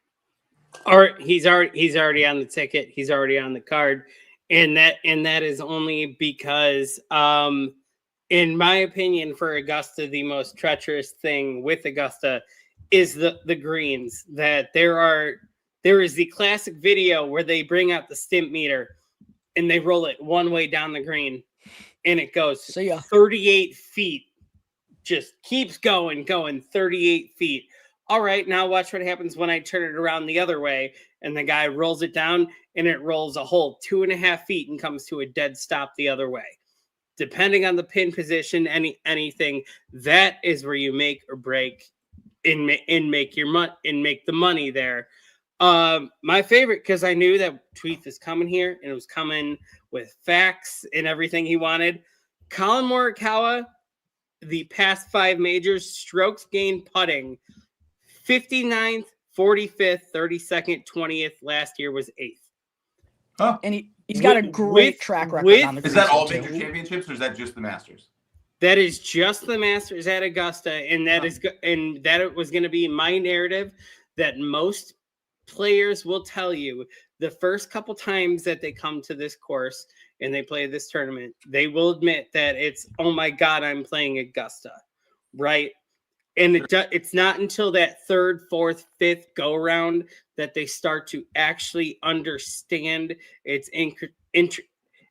Or he's already on the ticket. He's already on the card, and that is only because, in my opinion, for Augusta, the most treacherous thing with Augusta is the greens. That there is the classic video where they bring out the stimp meter and they roll it one way down the green, and it goes 38 feet. Just keeps going 38 feet. All right, now watch what happens when I turn it around the other way, and the guy rolls it down, and it rolls a whole 2.5 feet and comes to a dead stop the other way. Depending on the pin position, anything, that is where you make or break and make your money and make the money there. My favorite, because I knew that Tweeth is coming here, and it was coming with facts and everything he wanted. Colin Morikawa, the past 5 majors, strokes gained putting, 59th, 45th, 32nd, 20th. Last year was 8th. Oh, and he's got a great track record on the. Is that all major championships, or is that just the Masters? That is just the Masters at Augusta, and that it was going to be my narrative that most players will tell you the first couple times that they come to this course and they play this tournament, they will admit that it's, oh my God, I'm playing Augusta, right? And it's not until that 3rd, 4th, 5th go around that they start to actually understand its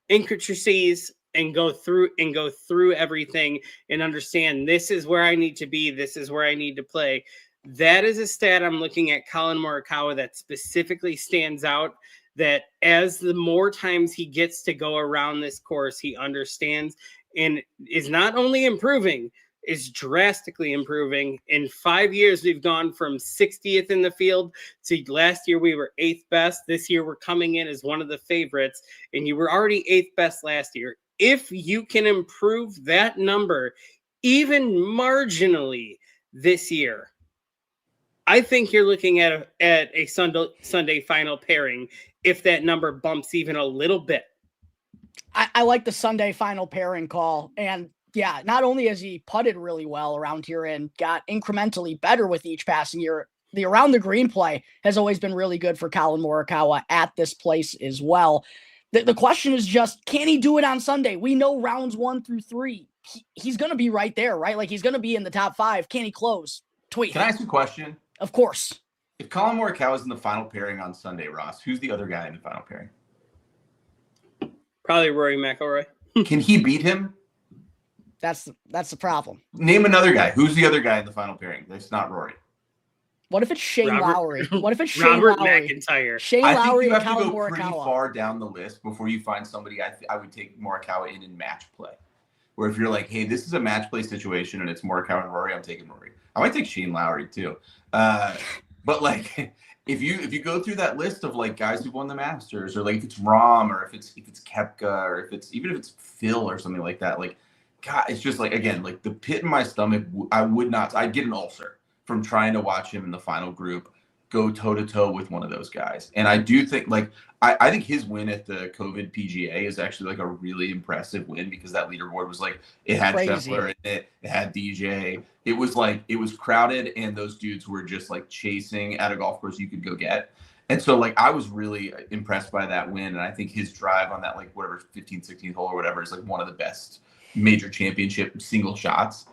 intricacies and go through everything and understand this is where I need to be, this is where I need to play. That is a stat I'm looking at Colin Morikawa that specifically stands out, that as the more times he gets to go around this course, he understands and is not only improving, is drastically improving. In 5 years, we've gone from 60th in the field to last year we were 8th best. This year we're coming in as one of the favorites, and you were already 8th best last year. If you can improve that number even marginally this year, I think you're looking at a Sunday final pairing if that number bumps even a little bit. I like the Sunday final pairing call. And yeah, not only has he putted really well around here and got incrementally better with each passing year, the around the green play has always been really good for Colin Morikawa at this place as well. The question is just, can he do it on Sunday? We know rounds 1 through 3. He's going to be right there, right? Like he's going to be in the top 5. Can he close? Tweet. Can I ask you a question? Of course. If Colin Morikawa is in the final pairing on Sunday, Ross, who's the other guy in the final pairing? Probably Rory McIlroy. Can he beat him? That's the problem. Name another guy. Who's the other guy in the final pairing? That's not Rory. What if it's Shane Lowry? What if it's Shane Robert Lowry? McIntyre. Shane I Lowry think you and have to Colin go pretty Morikawa. far down the list before you find somebody I would take Morikawa in match play. Where if you're like, hey, this is a match play situation and it's Morikawa and Rory, I'm taking Rory. I might take Shane Lowry too. But like if you go through that list of like guys who won the Masters, or like if it's Rahm, or if it's Koepka, or if it's Phil or something like that, like God, it's just like, again, like the pit in my stomach. I'd get an ulcer from trying to watch him in the final group go toe to toe with one of those guys. And I do think I think his win at the COVID PGA is actually like a really impressive win, because that leaderboard was like, it had Scheffler in it, it had DJ. It was crowded, and those dudes were just like chasing at a golf course you could go get. And so like I was really impressed by that win. And I think his drive on that like whatever 15th, 16th hole or whatever is like one of the best major championship single shots.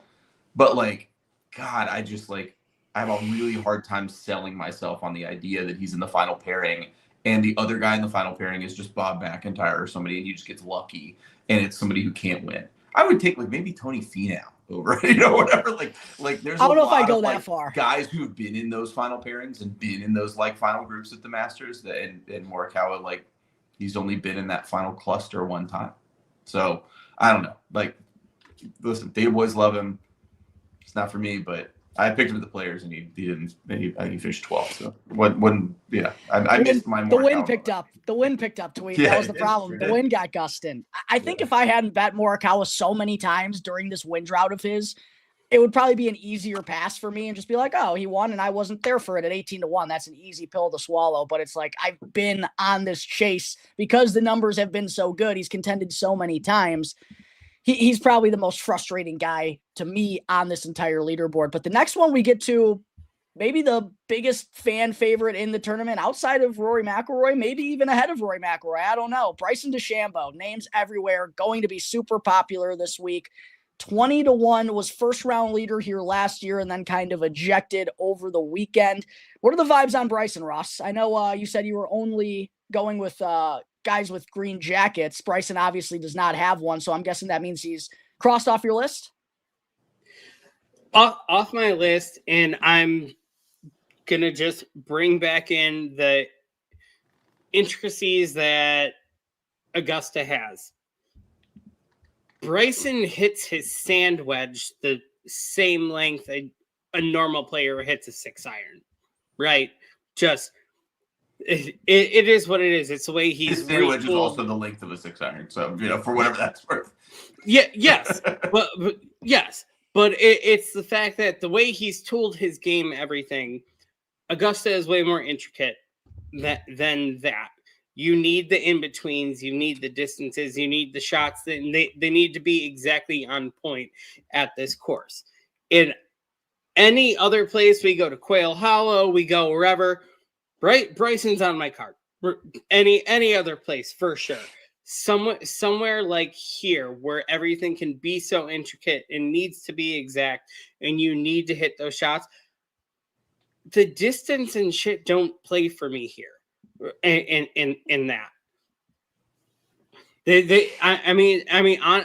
But like, God, I have a really hard time selling myself on the idea that he's in the final pairing and the other guy in the final pairing is just Bob McIntyre or somebody, and he just gets lucky and it's somebody who can't win. I would take like maybe Tony Finau over, whatever. Like there's I don't know if I lot go of, that like, far. Guys who have been in those final pairings and been in those like final groups at the Masters, and Morikawa, like he's only been in that final cluster one time. So I don't know. Like, listen, Data Boys love him. It's not for me, but I picked him at the Players, and he didn't. He finished 12th. So I missed my the win picked up. The win picked up. Tweet. Yeah, that was the problem. The win got Gustin. I think if I hadn't bet Morikawa so many times during this win drought of his, it would probably be an easier pass for me and just be like, oh, he won and I wasn't there for it at 18-1. That's an easy pill to swallow. But it's like, I've been on this chase because the numbers have been so good. He's contended so many times. He's probably the most frustrating guy to me on this entire leaderboard. But the next one we get to, maybe the biggest fan favorite in the tournament outside of Rory McIlroy, maybe even ahead of Rory McIlroy. I don't know. Bryson DeChambeau, names everywhere, going to be super popular this week. 20-1, was first round leader here last year and then kind of ejected over the weekend. What are the vibes on Bryson, Ross? I know you said you were only going with guys with green jackets. Bryson obviously does not have one, so I'm guessing that means he's crossed off your list. Off my list, and I'm gonna just bring back in the intricacies that Augusta has. Bryson hits his sand wedge the same length a normal player hits a 6-iron, right? Just it is what it is. It's the way he's. His sand wedge is also the length of a 6-iron, so for whatever that's worth. Yeah. Yes. but yes. But it's the fact that the way he's tooled his game, everything, Augusta is way more intricate than that. You need the in-betweens, you need the distances, you need the shots. They need to be exactly on point at this course. In any other place, we go to Quail Hollow, we go wherever, right? Bryson's on my card. Any other place, for sure. Somewhere like here where everything can be so intricate and needs to be exact and you need to hit those shots. The distance and shit don't play for me here in that.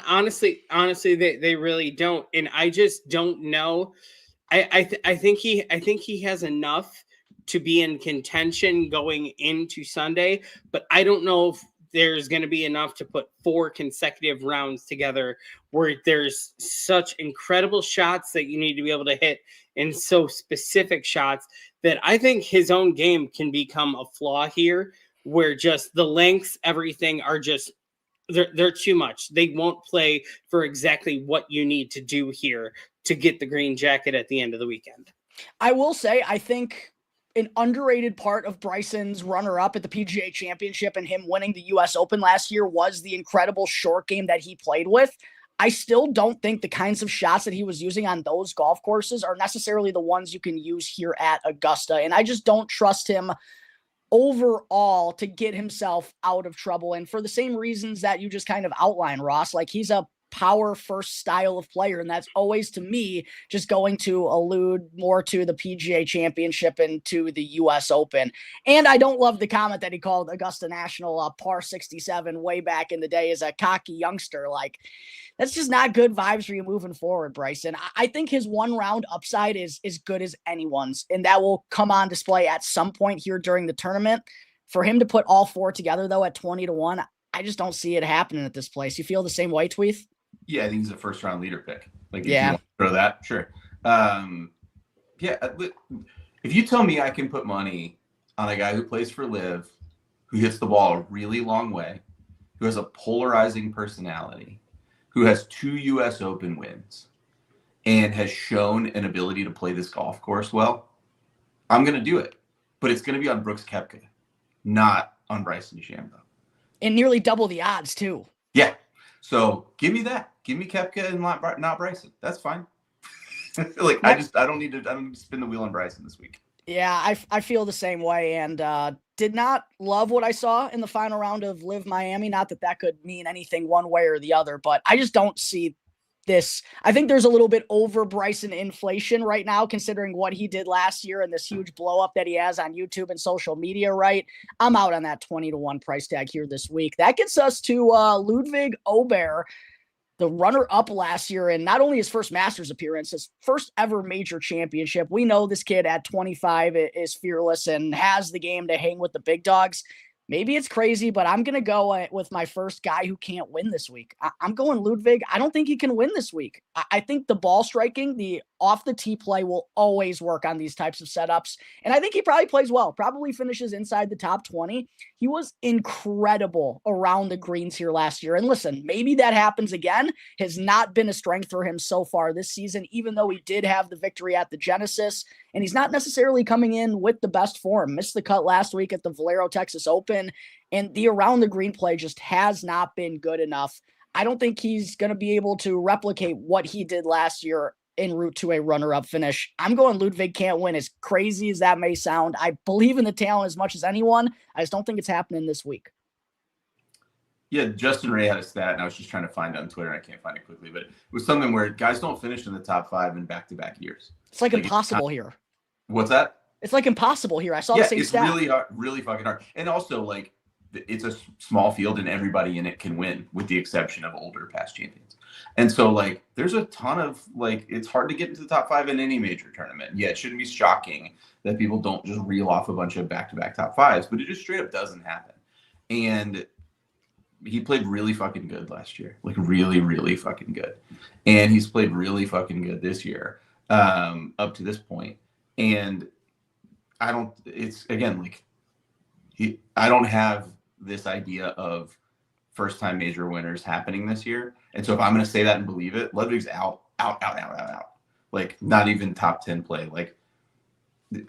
Honestly, they really don't. And I just don't know. I think he has enough to be in contention going into Sunday, but I don't know if there's going to be enough to put 4 consecutive rounds together where there's such incredible shots that you need to be able to hit and so specific shots that I think his own game can become a flaw here where just the lengths, everything are just, they're too much. They won't play for exactly what you need to do here to get the green jacket at the end of the weekend. I will say, I think an underrated part of Bryson's runner-up at the PGA Championship and him winning the U.S. Open last year was the incredible short game that he played with. I still don't think the kinds of shots that he was using on those golf courses are necessarily the ones you can use here at Augusta. And I just don't trust him overall to get himself out of trouble. And for the same reasons that you just kind of outlined, Ross, like he's a power first style of player. And that's always, to me, just going to allude more to the PGA Championship and to the US Open. And I don't love the comment that he called Augusta National a par 67 way back in the day as a cocky youngster. Like, that's just not good vibes for you moving forward, Bryson. I think his 1 round upside is as good as anyone's, and that will come on display at some point here during the tournament. For him to put all 4 together, though, at 20-1, I just don't see it happening at this place. You feel the same way, Tweeth? Yeah, I think he's a first-round leader pick. Like, if yeah, you want to throw that, sure. If you tell me I can put money on a guy who plays for LIV, who hits the ball a really long way, who has a polarizing personality, who has 2 U.S. Open wins, and has shown an ability to play this golf course well, I'm going to do it. But it's going to be on Brooks Koepka, not on Bryson DeChambeau. And nearly double the odds, too. Yeah. So give me that. Give me Koepka and not Bryson. That's fine. I don't need to spin the wheel on Bryson this week. Yeah, I feel the same way, and did not love what I saw in the final round of LIV Miami. Not that could mean anything one way or the other, but I just don't see this. I think there's a little bit over Bryson inflation right now, considering what he did last year and this huge blow up that he has on YouTube and social media, right? I'm out on that 20-1 price tag here this week. That gets us to Ludwig Aubert, the runner-up last year, and not only his first Masters appearance, his first ever major championship. We know this kid at 25 is fearless and has the game to hang with the big dogs. Maybe it's crazy, but I'm going to go with my first guy who can't win this week. I'm going Ludwig. I don't think he can win this week. I think the ball striking, the off-the-tee play will always work on these types of setups. And I think he probably plays well, probably finishes inside the top 20. He was incredible around the greens here last year. And listen, maybe that happens again. Has not been a strength for him so far this season, even though he did have the victory at the Genesis. And he's not necessarily coming in with the best form. Missed the cut last week at the Valero Texas Open. And the around the green play just has not been good enough. I don't think he's going to be able to replicate what he did last year en route to a runner-up finish. I'm going Ludwig can't win. As crazy as that may sound, I believe in the talent as much as anyone. I just don't think it's happening this week. Yeah, Justin Ray had a stat, and I was just trying to find it on Twitter. I can't find it quickly, but it was something where guys don't finish in the top 5 in back-to-back years. It's like impossible here. What's that? It's like impossible here. I saw the same stat. It's really hard, really fucking hard. And also, it's a small field and everybody in it can win, with the exception of older past champions. And so, like, there's a ton of, like, it's hard to get into the top 5 in any major tournament. Yeah, it shouldn't be shocking that people don't just reel off a bunch of back-to-back top 5s, but it just straight up doesn't happen. And he played really fucking good last year, like really, really fucking good. And he's played really fucking good this year, up to this point. And I don't have this idea of first-time major winners happening this year. And so if I'm going to say that and believe it, Ludwig's out. Like, not even top 10 play. Like,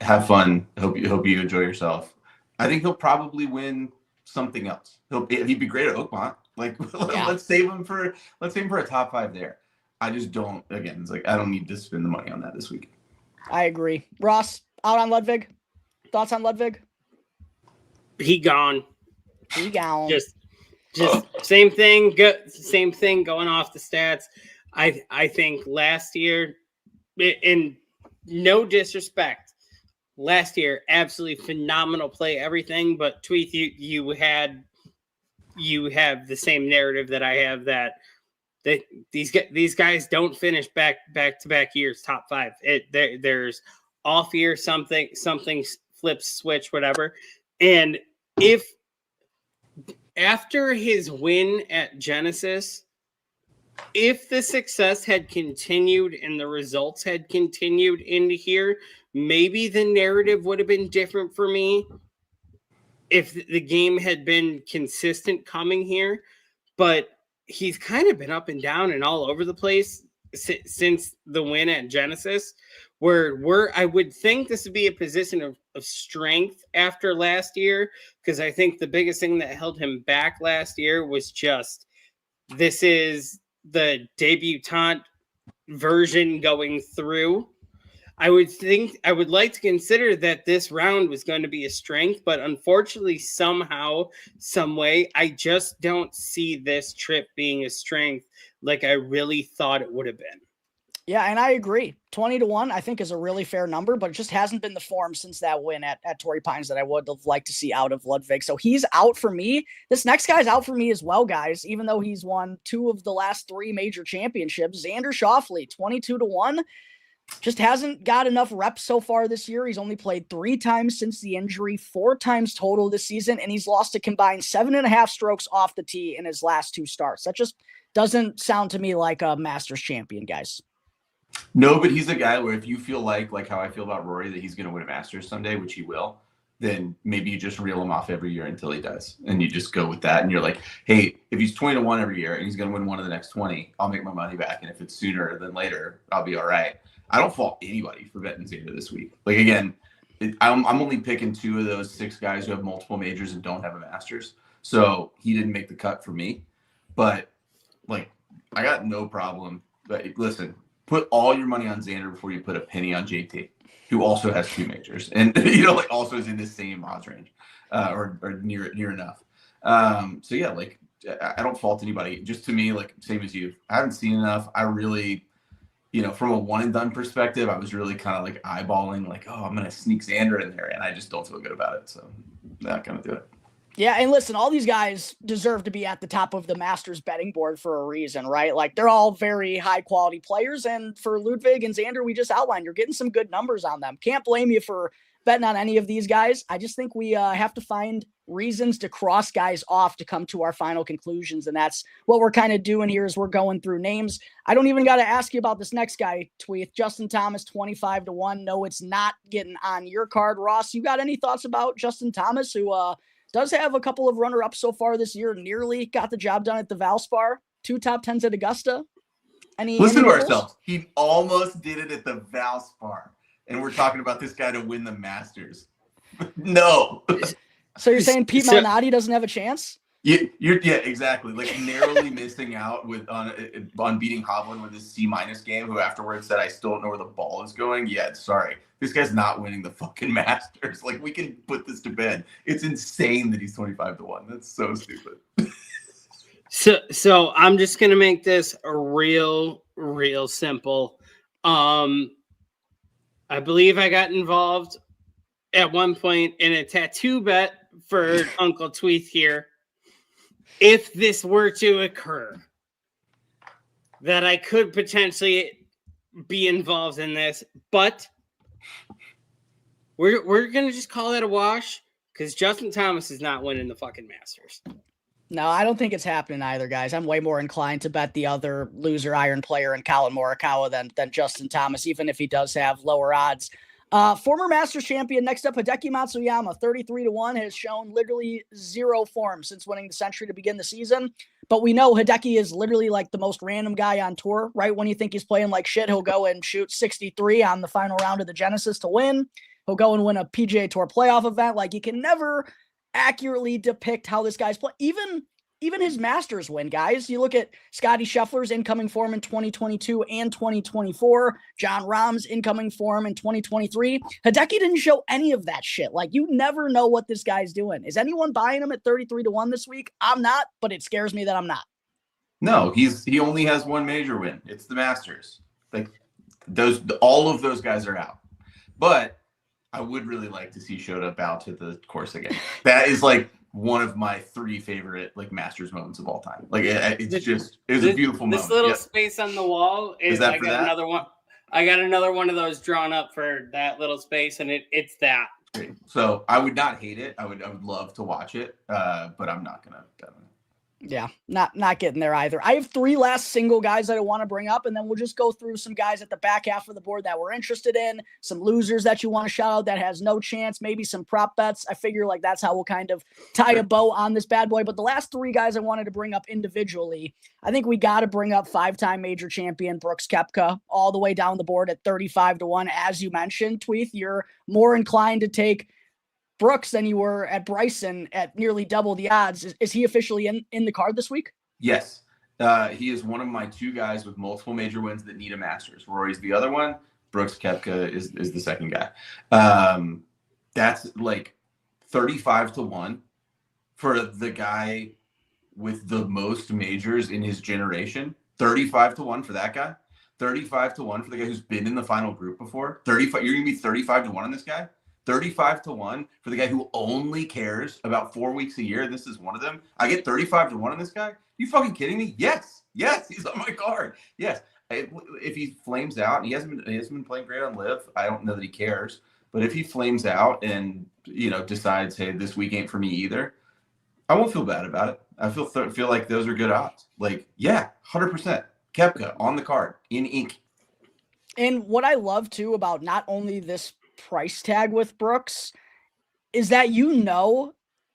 have fun. Hope you enjoy yourself. I think he'll probably win something else. He'd be great at Oakmont. Like, Yeah. let's save him for a top 5 there. I just don't. Again, it's like I don't need to spend the money on that this week. I agree. Ross, out on Ludwig. Thoughts on Ludwig? He gone. Just same thing. Same thing going off the stats. I think last year, in no disrespect, last year absolutely phenomenal play, everything. But Tweeth, you have the same narrative that I have, that these guys don't finish back to back years top 5. There's off year, something flips, switch, whatever. And if after his win at Genesis, if the success had continued and the results had continued into here, maybe the narrative would have been different for me if the game had been consistent coming here. But he's kind of been up and down and all over the place since the win at Genesis, where I would think this would be a position of strength after last year, because I think the biggest thing that held him back last year was just, this is the debutante version going through. I would like to consider that this round was going to be a strength, but unfortunately, somehow, some way, I just don't see this trip being a strength like I really thought it would have been. Yeah, and I agree. 20-1, I think, is a really fair number, but it just hasn't been the form since that win at Torrey Pines that I would have liked to see out of Ludwig. So he's out for me. This next guy's out for me as well, guys, even though he's won 2 of the last 3 major championships. Xander Schauffele, 22-1. Just hasn't got enough reps so far this year. He's only played 3 times since the injury, 4 times total this season, and he's lost a combined 7.5 strokes off the tee in his last 2 starts. That just doesn't sound to me like a Masters champion, guys. No, but he's a guy where if you feel like how I feel about Rory, that he's going to win a Masters someday, which he will, then maybe you just reel him off every year until he does. And you just go with that. And you're like, hey, if he's 20-1 every year and he's going to win one of the next 20, I'll make my money back. And if it's sooner than later, I'll be all right. I don't fault anybody for betting Xander this week. Like, again, I'm only picking 2 of those 6 guys who have multiple majors and don't have a Masters. So he didn't make the cut for me. But, like, I got no problem. But listen, put all your money on Xander before you put a penny on JT, who also has 2 majors and, like, also is in the same odds range or near enough. So, yeah, like, I don't fault anybody. Just to me, like, same as you. I haven't seen enough. I really, from a one and done perspective, I was really kind of like eyeballing, like, oh, I'm going to sneak Xander in there. And I just don't feel good about it. So, not going to do it. Yeah, and listen, all these guys deserve to be at the top of the Masters betting board for a reason, right? Like, they're all very high-quality players, and for Ludwig and Xander, we just outlined, you're getting some good numbers on them. Can't blame you for betting on any of these guys. I just think we have to find reasons to cross guys off to come to our final conclusions, and that's what we're kind of doing here as we're going through names. I don't even got to ask you about this next guy, Tweeth. Justin Thomas, 25-1. No, it's not getting on your card. Ross, you got any thoughts about Justin Thomas, who does have a couple of runner-ups so far this year, nearly got the job done at the Valspar, 2 top 10s at Augusta? Listen to ourselves. He almost did it at the Valspar, and we're talking about this guy to win the Masters. No. So you're saying Pete Malnati doesn't have a chance? Yeah, exactly. Like, narrowly missing out on beating Hovland with his C- game, who afterwards said, I still don't know where the ball is going. Yeah, sorry. This guy's not winning the fucking Masters. Like, we can put this to bed. It's insane that he's 25-1. That's so stupid. So I'm just going to make this a real simple. I believe I got involved at one point in a tattoo bet Uncle Tweeth here. If this were to occur, that I could potentially be involved in this, but we're gonna just call it a wash because Justin Thomas is not winning the fucking Masters. No, I don't think it's happening either, guys. I'm way more inclined to bet the other loser iron player in Colin Morikawa than Justin Thomas, even if he does have lower odds. Former Masters champion, next up, Hideki Matsuyama, 33-1, has shown literally zero form since winning the Century to begin the season. But we know Hideki is literally like the most random guy on tour, right? When you think he's playing like shit, he'll go and shoot 63 on the final round of the Genesis to win. He'll go and win a PGA Tour playoff event. Like, you can never accurately depict how this guy's playing. Even his Masters win, guys. You look at Scotty Scheffler's incoming form in 2022 and 2024, John Rahm's incoming form in 2023. Hideki didn't show any of that shit. Like, you never know what this guy's doing. Is anyone buying him at 33-1 this week? I'm not, but it scares me that I'm not. No, he only has one major win. It's the Masters. Like, all of those guys are out. But I would really like to see Shota bow to the course again. That is like one of my 3 favorite like Masters moments of all time. Like, it was a beautiful moment. This little space on the wall is that I for got that? another one. I got another one of those drawn up for that little space, and it's that. Great. So I would not hate it. I would love to watch it, but I'm not gonna. Yeah, not getting there either. I have 3 last single guys that I want to bring up, and then we'll just go through some guys at the back half of the board that we're interested in, some losers that you want to shout out that has no chance, maybe some prop bets. I figure like that's how we'll kind of tie a bow on this bad boy. But the last 3 guys I wanted to bring up individually, I think we got to bring up 5-time major champion Brooks Koepka all the way down the board at 35-1. As you mentioned, Tweeth, you're more inclined to take Brooks than you were at Bryson at nearly double the odds. Is he officially in the card this week? Yes. He is one of my 2 guys with multiple major wins that need a Masters. Rory's the other one. Brooks Koepka is the second guy. That's like 35-1 for the guy with the most majors in his generation. 35-1 for that guy. 35-1 for the guy who's been in the final group before. 35. You're gonna be 35-1 on this guy. 35-1 for the guy who only cares about 4 weeks a year. This is one of them. I get 35-1 on this guy. You fucking kidding me? Yes, he's on my card. Yes, if he flames out, and he hasn't been playing great on LIV. I don't know that he cares, but if he flames out and decides, hey, this week ain't for me either, I won't feel bad about it. I feel like those are good odds. Like, yeah, 100%. Koepka on the card in ink. And what I love too about not only this price tag with Brooks is that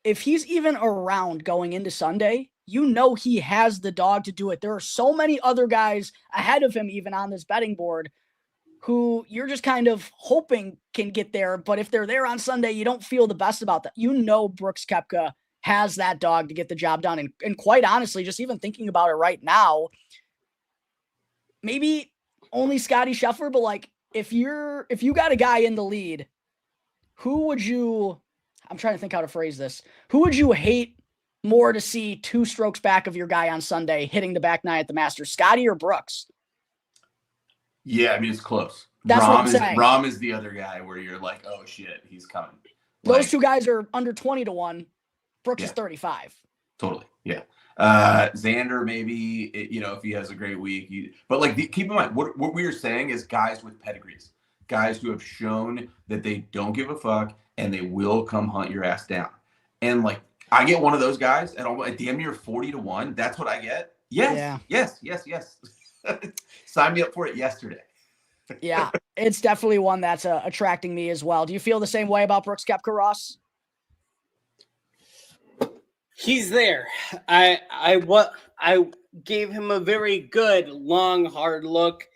if he's even around going into Sunday, he has the dog to do it. There are so many other guys ahead of him even on this betting board who you're just kind of hoping can get there, but if they're there on Sunday, you don't feel the best about that. Brooks Koepka has that dog to get the job done, and quite honestly, just even thinking about it right now, maybe only Scotty Scheffler, but like if you got a guy in the lead, who would you, I'm trying to think how to phrase this, who would you hate more to see 2 strokes back of your guy on Sunday hitting the back 9 at the Masters, Scotty or Brooks? Yeah, I mean, it's close. That's what I'm saying. Rahm is the other guy where you're like, oh shit, he's coming. Those 2 guys are under 20-1. Brooks is 35. Totally. Yeah. Xander, maybe, if he has a great week. But like, keep in mind, what we are saying is guys with pedigrees, guys who have shown that they don't give a fuck and they will come hunt your ass down. And like, I get one of those guys at damn near 40-1. That's what I get. Yes. Yeah. Yes. Sign me up for it yesterday. Yeah, it's definitely one that's attracting me as well. Do you feel the same way about Brooks Koepka, Ross? He's there. I gave him a very good, long, hard look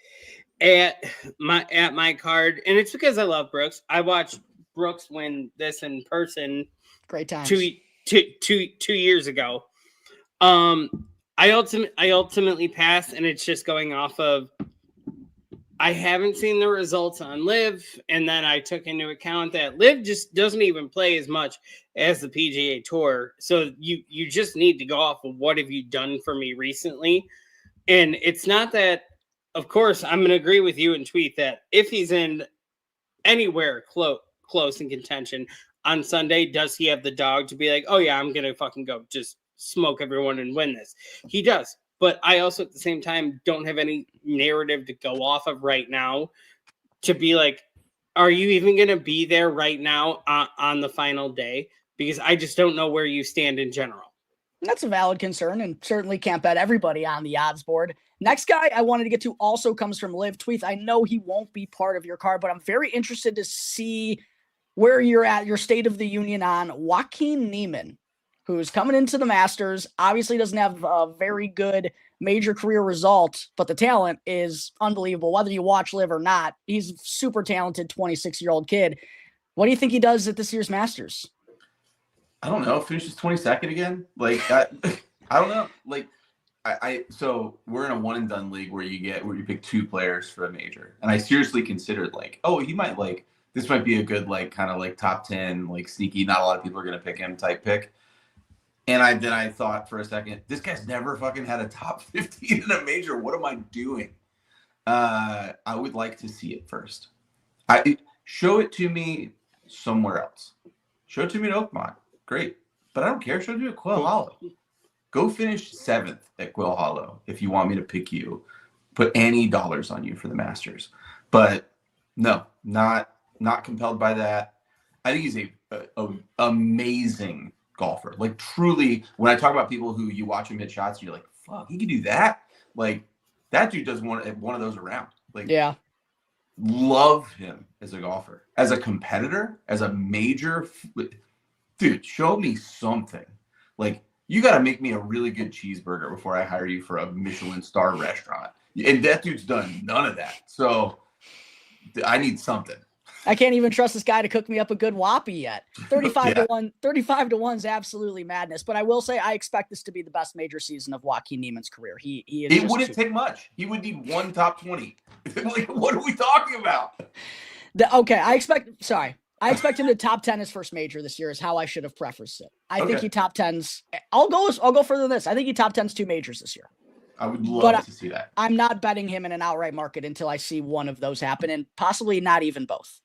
at my card, and it's because I love Brooks. I watched Brooks win this in person. Great times. 2 years ago. I ultimately passed, and it's just going off of I haven't seen the results on LIV, and then I took into account that LIV just doesn't even play as much as the PGA Tour. So you just need to go off of what have you done for me recently. And it's not that, of course, I'm going to agree with you and Tweet that if he's in anywhere close in contention, on Sunday, does he have the dog to be like, oh yeah, I'm going to fucking go just smoke everyone and win this? He does. But I also at the same time don't have any narrative to go off of right now to be like, are you even going to be there right now on the final day? Because I just don't know where you stand in general. That's a valid concern, and certainly can't bet everybody on the odds board. Next guy I wanted to get to also comes from LIV. Tweeth, I know he won't be part of your card, but I'm very interested to see where you're at, your state of the union on Joaquin Niemann, who's coming into the Masters. Obviously doesn't have a very good major career result, but the talent is unbelievable. Whether you watch LIV or not, he's a super talented 26-year-old kid. What do you think he does at this year's Masters? I don't know. Finishes 22nd again. Like, I don't know. Like, so we're in a one and done league where you pick 2 players for a major. And I seriously considered like, oh, he might like, this might be a good, like, kind of like top 10, like sneaky. Not a lot of people are going to pick him type pick. And I thought for a second, this guy's never fucking had a top 15 in a major. What am I doing? I would like to see it first. Show it to me somewhere else. Show it to me at Oakmont. Great. But I don't care. Show it to me at Quail Hollow. Go finish 7th at Quail Hollow if you want me to pick you. Put any dollars on you for the Masters. But no, not compelled by that. I think he's a amazing golfer. Like, truly, when I talk about people who you watch him hit shots, you're like, fuck, he can do that. Like, that dude does one of those around. Like, yeah, love him as a golfer, as a competitor, as a major. Dude, show me something. Like, you got to make me a really good cheeseburger before I hire you for a Michelin star restaurant. And that dude's done none of that. So I need something. I can't even trust this guy to cook me up a good whoppy yet. 35 to 1, 35 to 1 is absolutely madness. But I will say, I expect this to be the best major season of Joaquin Niemann's career. He is. It wouldn't take much. He would need 1 top 20. Like, what are we talking about? I expect him to top 10 his first major this year is how I should have prefaced it. I think he top 10s. I'll go further than this. I think he top 10s 2 majors this year. I would love to see that. I'm not betting him in an outright market until I see one of those happen, and possibly not even both.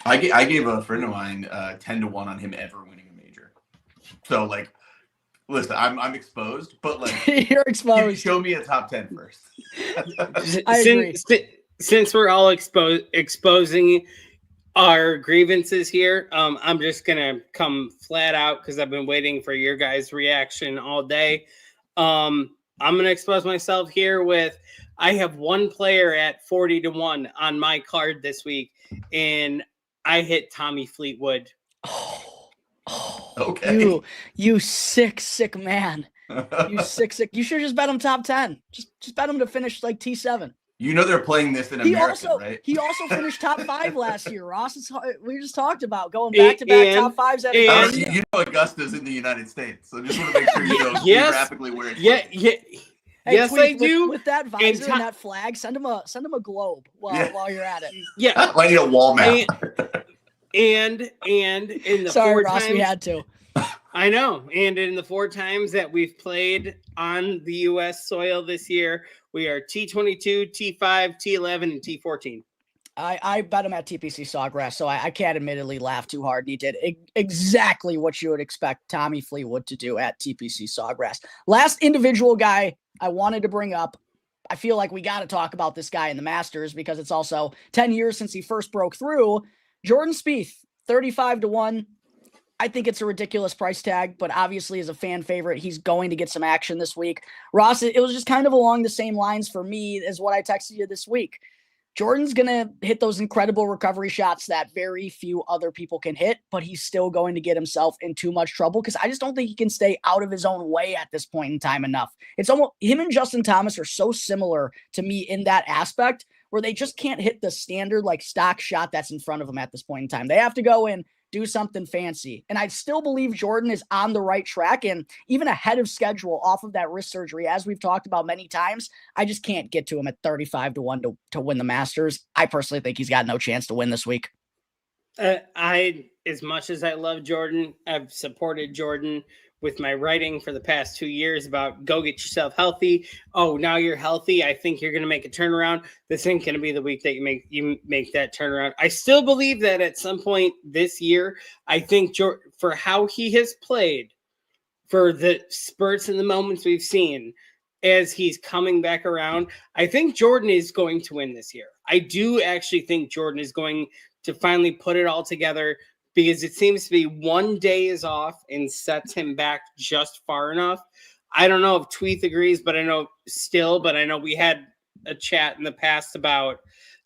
I gave a friend of mine 10 to 1 on him ever winning a major. So, like, listen, I'm exposed, but like, you're exposed. Show me a top 10 first. I agree. Since we're all exposing our grievances here, I'm just gonna come flat out because I've been waiting for your guys' reaction all day. I'm gonna expose myself here with I have one player at 40 to 1 on my card this week, and I hit Tommy Fleetwood. Okay. You sick man. You sick. You should just bet him top 10. Just bet him to finish like T7. You know they're playing this in America, right? He also finished top 5 last year, Ross. We just talked about going back-to-back top 5s at Augusta. You know Augusta's in the United States, so just want to make sure you know geographically where it's Hey, yes, Tweeth, I do. With that visor and that flag, send him a globe while you're at it. Yeah, I need a wall map. And in the Sorry, 4 Ross, times, we had to. I know. And in the 4 times that we've played on the U.S. soil this year, we are T22, T5, T11, and T14. I bet him at TPC Sawgrass, so I can't admittedly laugh too hard. He did exactly what you would expect Tommy Fleetwood to do at TPC Sawgrass. Last individual guy I wanted to bring up, I feel like we got to talk about this guy in the Masters because it's also 10 years since he first broke through. Jordan Spieth, 35 to 1. I think it's a ridiculous price tag, but obviously as a fan favorite, he's going to get some action this week. Ross, it was just kind of along the same lines for me as what I texted you this week. Jordan's going to hit those incredible recovery shots that very few other people can hit, but he's still going to get himself in too much trouble because I just don't think he can stay out of his own way at this point in time enough. It's almost him and Justin Thomas are so similar to me in that aspect where they just can't hit the standard like stock shot that's in front of them at this point in time. They have to go in, do something fancy. And I still believe Jordan is on the right track and even ahead of schedule off of that wrist surgery. As we've talked about many times, I just can't get to him at 35 to 1 to win the Masters. I personally think he's got no chance to win this week. As much as I love Jordan, I've supported Jordan with my writing for the past 2 years about go get yourself healthy. Oh, now you're healthy. I think you're going to make a turnaround. This ain't going to be the week that you make that turnaround. I still believe that at some point this year, I think for how he has played, for the spurts and the moments we've seen as he's coming back around, I think Jordan is going to win this year. I do actually think Jordan is going to finally put it all together, because it seems to be one day is off and sets him back just far enough. I don't know if Tweeth agrees, but I know we had a chat in the past about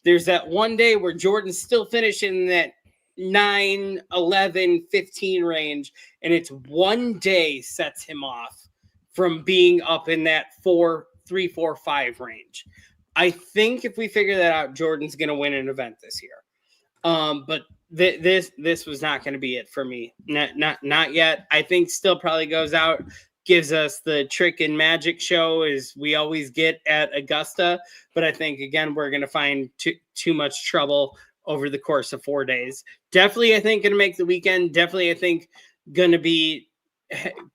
there's that one day where Jordan's still finishing that 9, 11, 15 range, and it's one day sets him off from being up in that 3, 4, 5 range. I think if we figure that out, Jordan's going to win an event this year. But this was not going to be it for me. Not yet. I think still probably goes out, gives us the trick and magic show as we always get at Augusta. But I think, again, we're going to find too much trouble over the course of 4 days. Definitely, I think, going to make the weekend. Definitely, I think, going to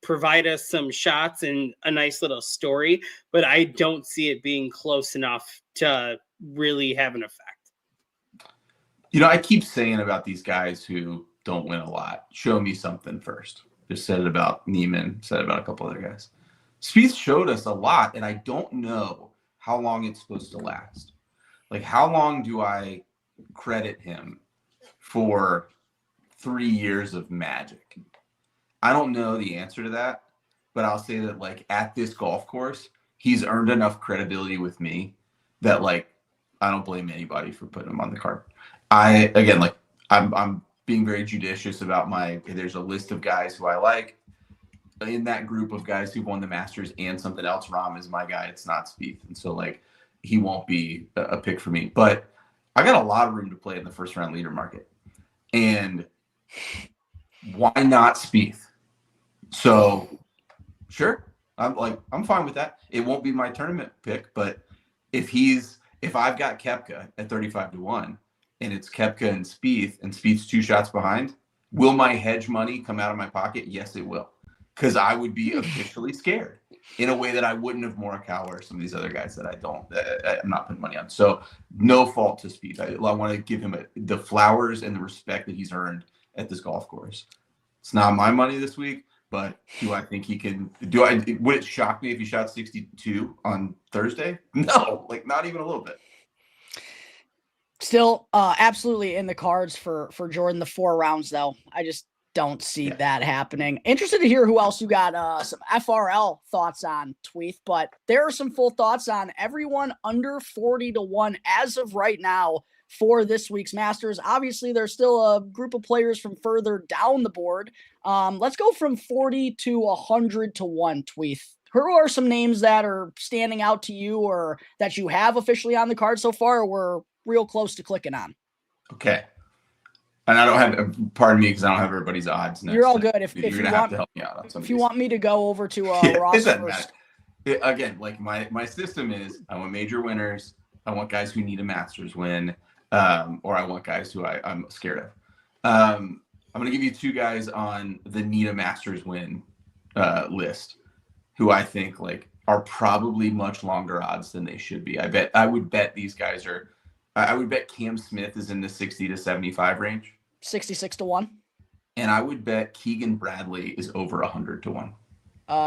provide us some shots and a nice little story. But I don't see it being close enough to really have an effect. I keep saying about these guys who don't win a lot, show me something first. Just said it about Neiman, said it about a couple other guys. Spieth showed us a lot, and I don't know how long it's supposed to last. Like, how long do I credit him for 3 years of magic? I don't know the answer to that, but I'll say that, like, at this golf course, he's earned enough credibility with me that, like, I don't blame anybody for putting him on the card. I'm being very judicious about there's a list of guys who I like. In that group of guys who've won the Masters and something else, Rahm is my guy. It's not Spieth. And so, like, he won't be a pick for me. But I got a lot of room to play in the first round leader market. And why not Spieth? So, sure. I'm fine with that. It won't be my tournament pick, but if I've got Koepka at 35-1 and it's Koepka and Spieth's 2 shots behind, will my hedge money come out of my pocket? Yes, it will. Because I would be officially scared in a way that I wouldn't have Morikawa or some of these other guys that I'm not putting money on. So no fault to Spieth. I want to give him the flowers and the respect that he's earned at this golf course. It's not my money this week, but do I think he can? Would it shock me if he shot 62 on Thursday? No, like, not even a little bit. Still absolutely in the cards for Jordan, the 4 rounds, though. I just don't see that happening. Interested to hear who else you got some FRL thoughts on, Tweeth, but there are some full thoughts on everyone under 40-1 as of right now for this week's Masters. Obviously, there's still a group of players from further down the board. Let's go from 40 to 100-1, Tweeth. Who are some names that are standing out to you or that you have officially on the card so far, or we're real close to clicking on? Okay. And I don't have, pardon me, because I don't have everybody's odds. You're all good. If you're going to have to help me out on some If you want me to go over to Ross first. Again, like my system is I want major winners. I want guys who need a Masters win, or I want guys who I'm scared of. I'm going to give you 2 guys on the need a Masters win list who I think, like, are probably much longer odds than they should be. I would bet these guys are. I would bet Cam Smith is in the 60 to 75 range. 66-1. And I would bet Keegan Bradley is over 100-1.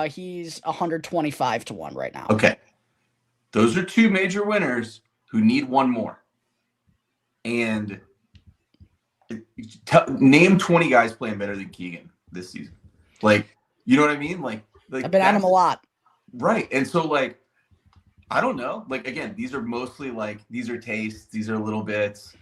He's 125-1 right now. Okay. Those are 2 major winners who need one more. And name 20 guys playing better than Keegan this season. Like, you know what I mean? Like I've been on him a lot. Right. And so, like, I don't know. Like, again, these are mostly, like, these are tastes. These are little bits.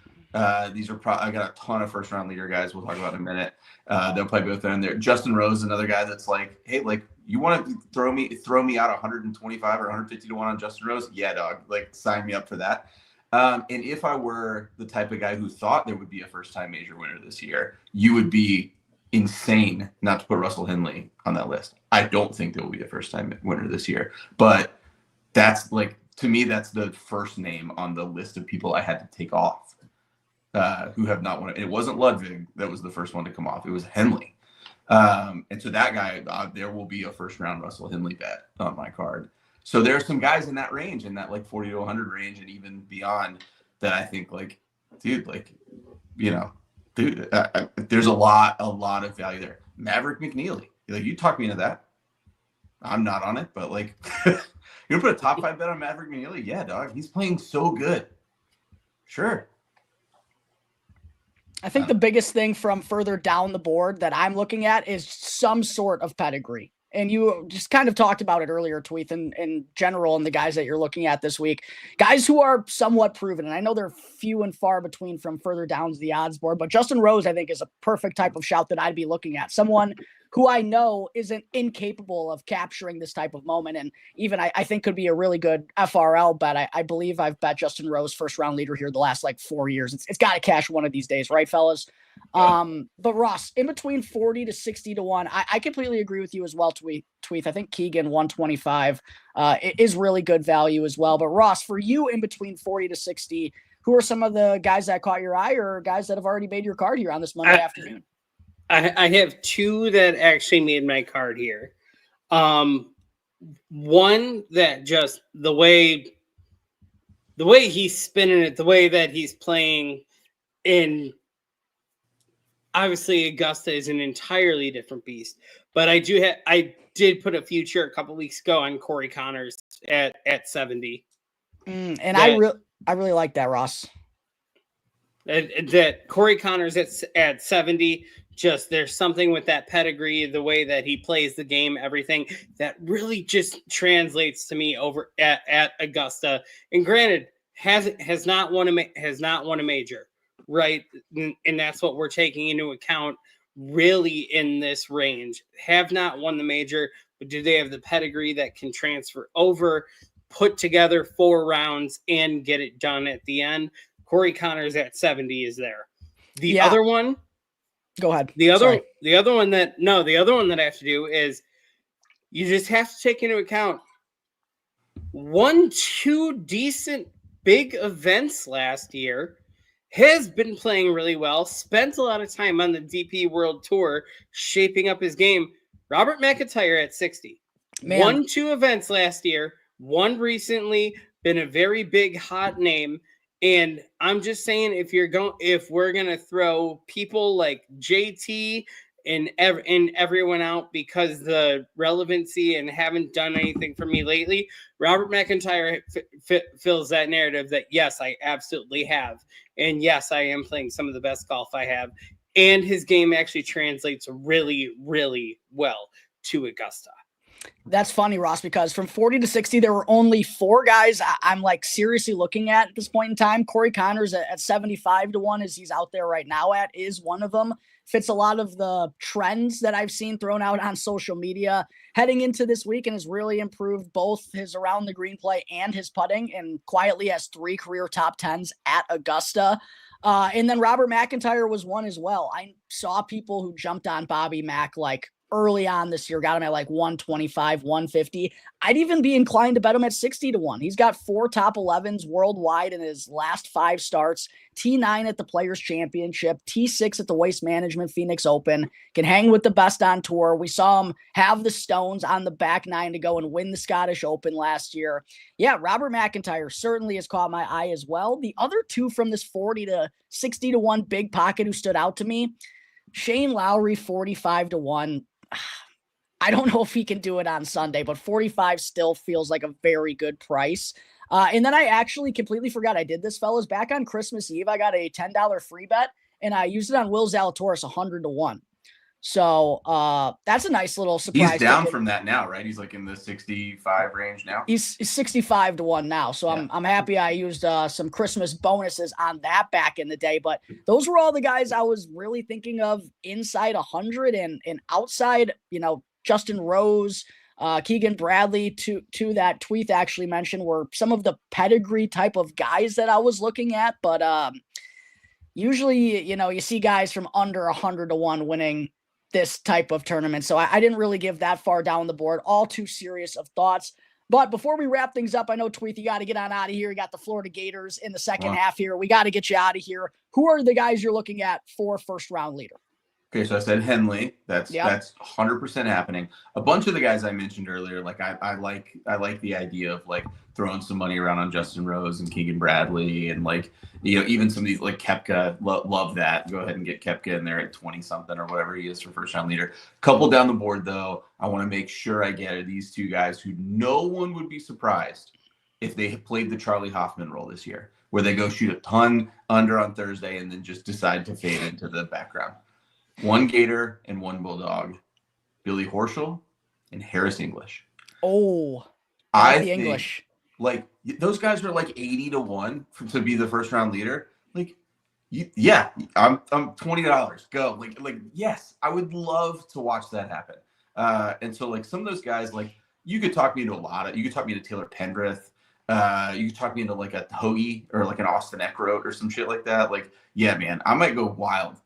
These are I got a ton of first round leader guys we'll talk about in a minute. They'll probably both in there. Justin Rose is another guy that's like, hey, like, you want to throw me out 125 or 150-1 on Justin Rose? Yeah, dog. Like, sign me up for that. And if I were the type of guy who thought there would be a first time major winner this year, you would be insane not to put Russell Henley on that list. I don't think there will be a first time winner this year, but that's, like, to me, that's the first name on the list of people I had to take off who have not won it. It wasn't Ludwig that was the first one to come off. It was Henley. And so that guy, there will be a first round Russell Henley bet on my card. So there are some guys in that range, in that like 40 to 100 range, and even beyond, that I think like, dude, like, you know, dude, there's a lot of value there. Maverick McNeely, like, you talk me into that. I'm not on it, but like, you gonna put a top 5 bet on Maverick McNeely? Yeah, dog, he's playing so good. Sure. I think the biggest thing from further down the board that I'm looking at is some sort of pedigree. And you just kind of talked about it earlier, Tweeth, in general, and the guys that you're looking at this week, guys who are somewhat proven. And I know they're few and far between from further down the odds board, but Justin Rose, I think, is a perfect type of shout that I'd be looking at. Someone who I know isn't incapable of capturing this type of moment. And even I think could be a really good FRL bet. I believe I've bet Justin Rose first round leader here the last like 4 years. It's got to cash one of these days, right, fellas? But Ross, in between 40 to 60 to 1, I completely agree with you as well, Tweeth. I think Keegan 125 is really good value as well. But Ross, for you, in between 40 to 60, who are some of the guys that caught your eye, or guys that have already made your card here on this Monday afternoon? I have two that actually made my card here. One that just the way he's spinning it, the way that he's playing in, obviously Augusta is an entirely different beast. But I did put a future a couple weeks ago on Corey Connors at 70. And I really like that, Ross. That Corey Connors at 70, just there's something with that pedigree, the way that he plays the game, everything that really just translates to me over at Augusta. And granted, has not won a major, right? And that's what we're taking into account really in this range. Have not won the major, but do they have the pedigree that can transfer over, put together 4 rounds and get it done at the end? Corey Connors at 70 is there. The other one, go ahead. The other one that I have to do is you just have to take into account 1-2 decent big events last year, has been playing really well, spent a lot of time on the DP World Tour shaping up his game. Robert McIntyre at 60. Man. 1-2 events last year, one recently, been a very big hot name. And I'm just saying, if we're gonna throw people like JT and everyone out because the relevancy and haven't done anything for me lately, Robert McIntyre fills that narrative that yes, I absolutely have, and yes, I am playing some of the best golf I have, and his game actually translates really, really well to Augusta. That's funny, Ross, because from 40 to 60, there were only 4 guys I'm like seriously looking at this point in time. Corey Connors at 75 to 1, as he's out there right now at, is one of them. Fits a lot of the trends that I've seen thrown out on social media heading into this week, and has really improved both his around the green play and his putting, and quietly has 3 career top 10s at Augusta. And then Robert McIntyre was one as well. I saw people who jumped on Bobby Mack like early on this year, got him at like 125, 150. I'd even be inclined to bet him at 60 to 1. He's got 4 top 11s worldwide in his last 5 starts, T9 at the Players Championship, T6 at the Waste Management Phoenix Open, can hang with the best on tour. We saw him have the stones on the back 9 to go and win the Scottish Open last year. Yeah, Robert McIntyre certainly has caught my eye as well. The other 2 from this 40 to 60 to 1 big pocket who stood out to me, Shane Lowry, 45 to 1. I don't know if he can do it on Sunday, but 45 still feels like a very good price. And then I actually completely forgot I did this, fellas. Back on Christmas Eve, I got a $10 free bet, and I used it on Will Zalatoris 100 to 1. So that's a nice little surprise. He's down from that now, right? He's like in the 65 range now. He's 65 to 1 now. So yeah. I'm happy I used some Christmas bonuses on that back in the day. But those were all the guys I was really thinking of inside 100 and outside, Justin Rose, Keegan Bradley, to that Tweeth actually mentioned, were some of the pedigree type of guys that I was looking at. But usually, you see guys from under 100 to 1 winning this type of tournament. So I didn't really give that far down the board. All too serious of thoughts. But before we wrap things up, I know, Tweeth, you got to get on out of here. You got the Florida Gators in the second half here. We got to get you out of here. Who are the guys you're looking at for first round leader? Okay, so I said Henley. That's Yep. that's 100% happening. A bunch of the guys I mentioned earlier, like I like the idea of like throwing some money around on Justin Rose and Keegan Bradley, and like even some of these like Koepka. Love that. Go ahead and get Koepka in there at 20 something or whatever he is for first round leader. Couple down the board though, I want to make sure I get these two guys who no one would be surprised if they played the Charlie Hoffman role this year, where they go shoot a ton under on Thursday and then just decide to fade into the background. One Gator and one Bulldog, Billy Horschel and Harris English. Oh, I the think English. like those guys are like 80-1 to be the first round leader. Like, yeah, I'm $20. Go. Like yes, I would love to watch that happen. And so like some of those guys, like you could talk me into you could talk me into Taylor Pendrith. You could talk me into like a Hoagie or like an Austin Eckroat or some shit like that. Like, yeah, man, I might go wild.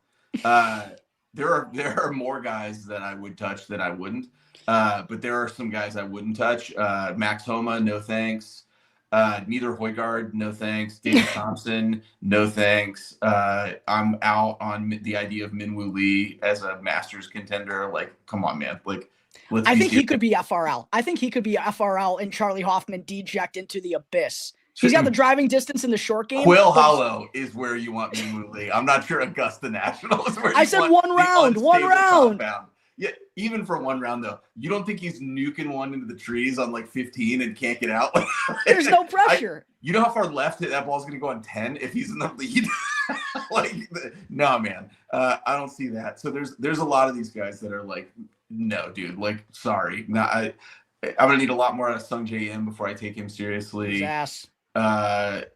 There are more guys that I would touch than I wouldn't. But there are some guys I wouldn't touch. Max Homa, no thanks. Neither Højgaard, no thanks. David Thompson, no thanks. I'm out on the idea of Minwoo Lee as a Masters contender. Like, come on, man. Like, I think he could be FRL. I think he could be FRL and Charlie Hoffman deject into the abyss. He's got the driving distance in the short game. Quill Hollow is where you want Minwoo Lee. I'm not sure Augusta National is where you I said want one round. Compound. Yeah, even for one round though, you don't think he's nuking one into the trees on like 15 and can't get out? There's no pressure. You know how far left that ball's going to go on 10 if he's in the lead? No, man. I don't see that. So there's a lot of these guys that are like, no, dude. Like, sorry. No, I'm going to need a lot more out of Sung Jae Im before I take him seriously. His ass.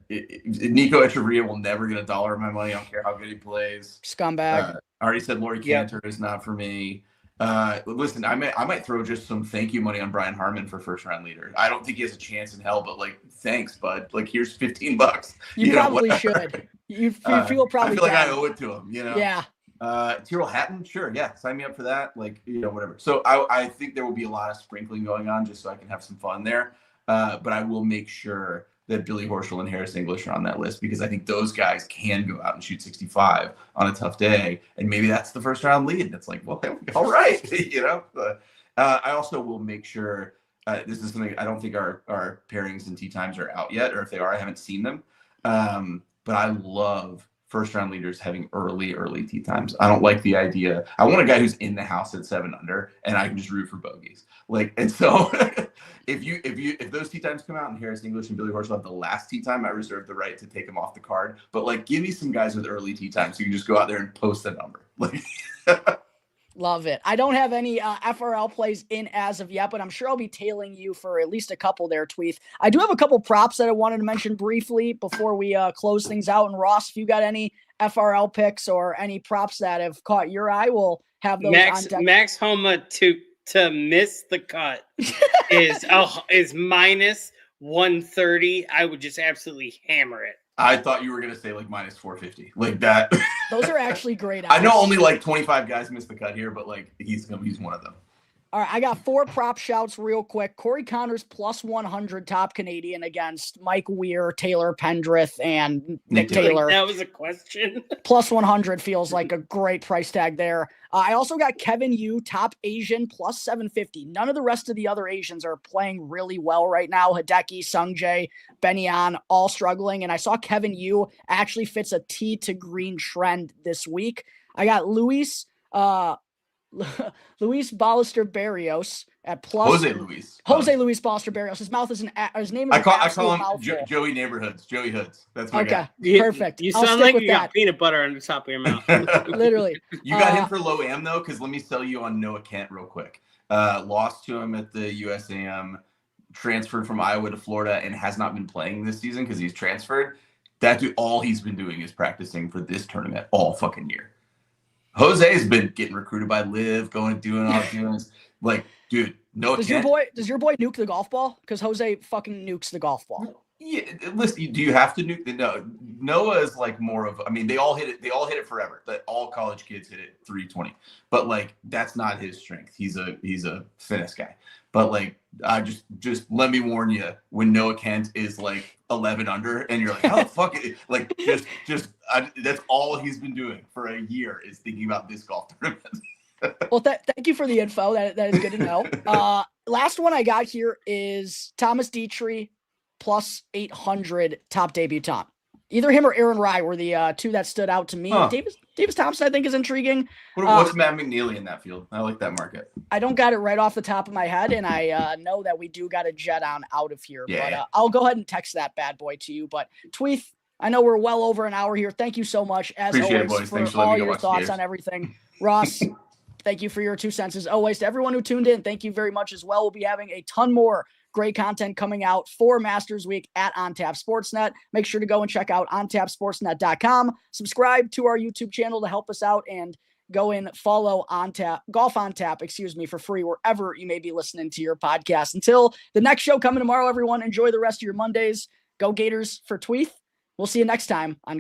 Nico Echeverria will never get $1 of my money. I don't care how good he plays. Scumbag. I already said Laurie Cantor is not for me. Listen, I might throw just some thank you money on Brian Harman for first round leader. I don't think he has a chance in hell, but like, thanks, bud. Like, here's $15. You probably should. You feel probably. I feel like I owe it to him. Yeah. Tyrrell Hatton, sure, yeah, sign me up for that. Like, whatever. So I think there will be a lot of sprinkling going on just so I can have some fun there. But I will make sure that Billy Horschel and Harris English are on that list because I think those guys can go out and shoot 65 on a tough day. And maybe that's the first round lead. And it's like, well, all right. I also will make sure this is something I don't think our pairings and tee times are out yet, or if they are, I haven't seen them. But I love first round leaders having early tee times. I don't like the idea. I want a guy who's in the house at 7 under and I can just root for bogeys. Like, and so if those tee times come out and Harris English and Billy Horschel have the last tee time, I reserve the right to take them off the card. But like, give me some guys with early tee times so you can just go out there and post a number. Like, love it. I don't have any FRL plays in as of yet, but I'm sure I'll be tailing you for at least a couple there, Tweeth. I do have a couple props that I wanted to mention briefly before we close things out. And Ross, if you got any FRL picks or any props that have caught your eye, we'll have those on deck. Max Homa to miss the cut is minus 130. I would just absolutely hammer it. I thought you were going to say like minus 450 like that. Those are actually great. I know only like 25 guys missed the cut here, but like he's one of them. All right, I got 4 prop shouts real quick. Corey Connors plus 100 top Canadian against Mike Weir, Taylor Pendrith, and Nick Taylor. That was a question. Plus 100 feels like a great price tag there. I also got Kevin Yu, top Asian, plus 750. None of the rest of the other Asians are playing really well right now. Hideki, Sungjae, Benyan, all struggling. And I saw Kevin Yu actually fits a tee to green trend this week. I got Luis Ballester Barrios at plus Jose Luis Ballester Barrios. His name is I call him Joey Neighborhoods, Joey Hoods. That's my guy. Perfect. You sound like you got peanut butter on the top of your mouth. Literally. You got him for low am though, because let me sell you on Noah Kent real quick. Lost to him at the USAM, transferred from Iowa to Florida, and has not been playing this season because he's transferred. That dude, all he's been doing is practicing for this tournament all fucking year. Jose's been getting recruited by LIV, going and doing all things. Like, dude, no. Does your boy nuke the golf ball? Because Jose fucking nukes the golf ball. Yeah, listen. Do you have to nuke? No, Noah is like more of. I mean, they all hit it. They all hit it forever. That all college kids hit it 320. But like, that's not his strength. He's a finesse guy. But like, I just let me warn you. When Noah Kent is like 11 under, and you're like, how the fuck? Like, that's all he's been doing for a year is thinking about this golf tournament. Well, thank you for the info. That is good to know. Last one I got here is Thomas Dietrich plus 800 top debutant. Either him or Aaron Rye were the two that stood out to me. Huh. Davis Thompson, I think, is intriguing. What's Matt McNeely in that field? I like that market. I don't got it right off the top of my head, and I know that we do got to jet on out of here. Yeah. But I'll go ahead and text that bad boy to you. But Tweeth, I know we're well over an hour here. Thank you so much, as Appreciate always, it, for all your thoughts on everything. Ross, thank you for your 2 cents as always. To everyone who tuned in, thank you very much as well. We'll be having a ton more great content coming out for Masters Week at OnTap Sportsnet. Make sure to go and check out ontapsportsnet.com. Subscribe to our YouTube channel to help us out, and go and follow Golf on Tap, for free wherever you may be listening to your podcast. Until the next show coming tomorrow, everyone, enjoy the rest of your Mondays. Go Gators for Tweeth. We'll see you next time on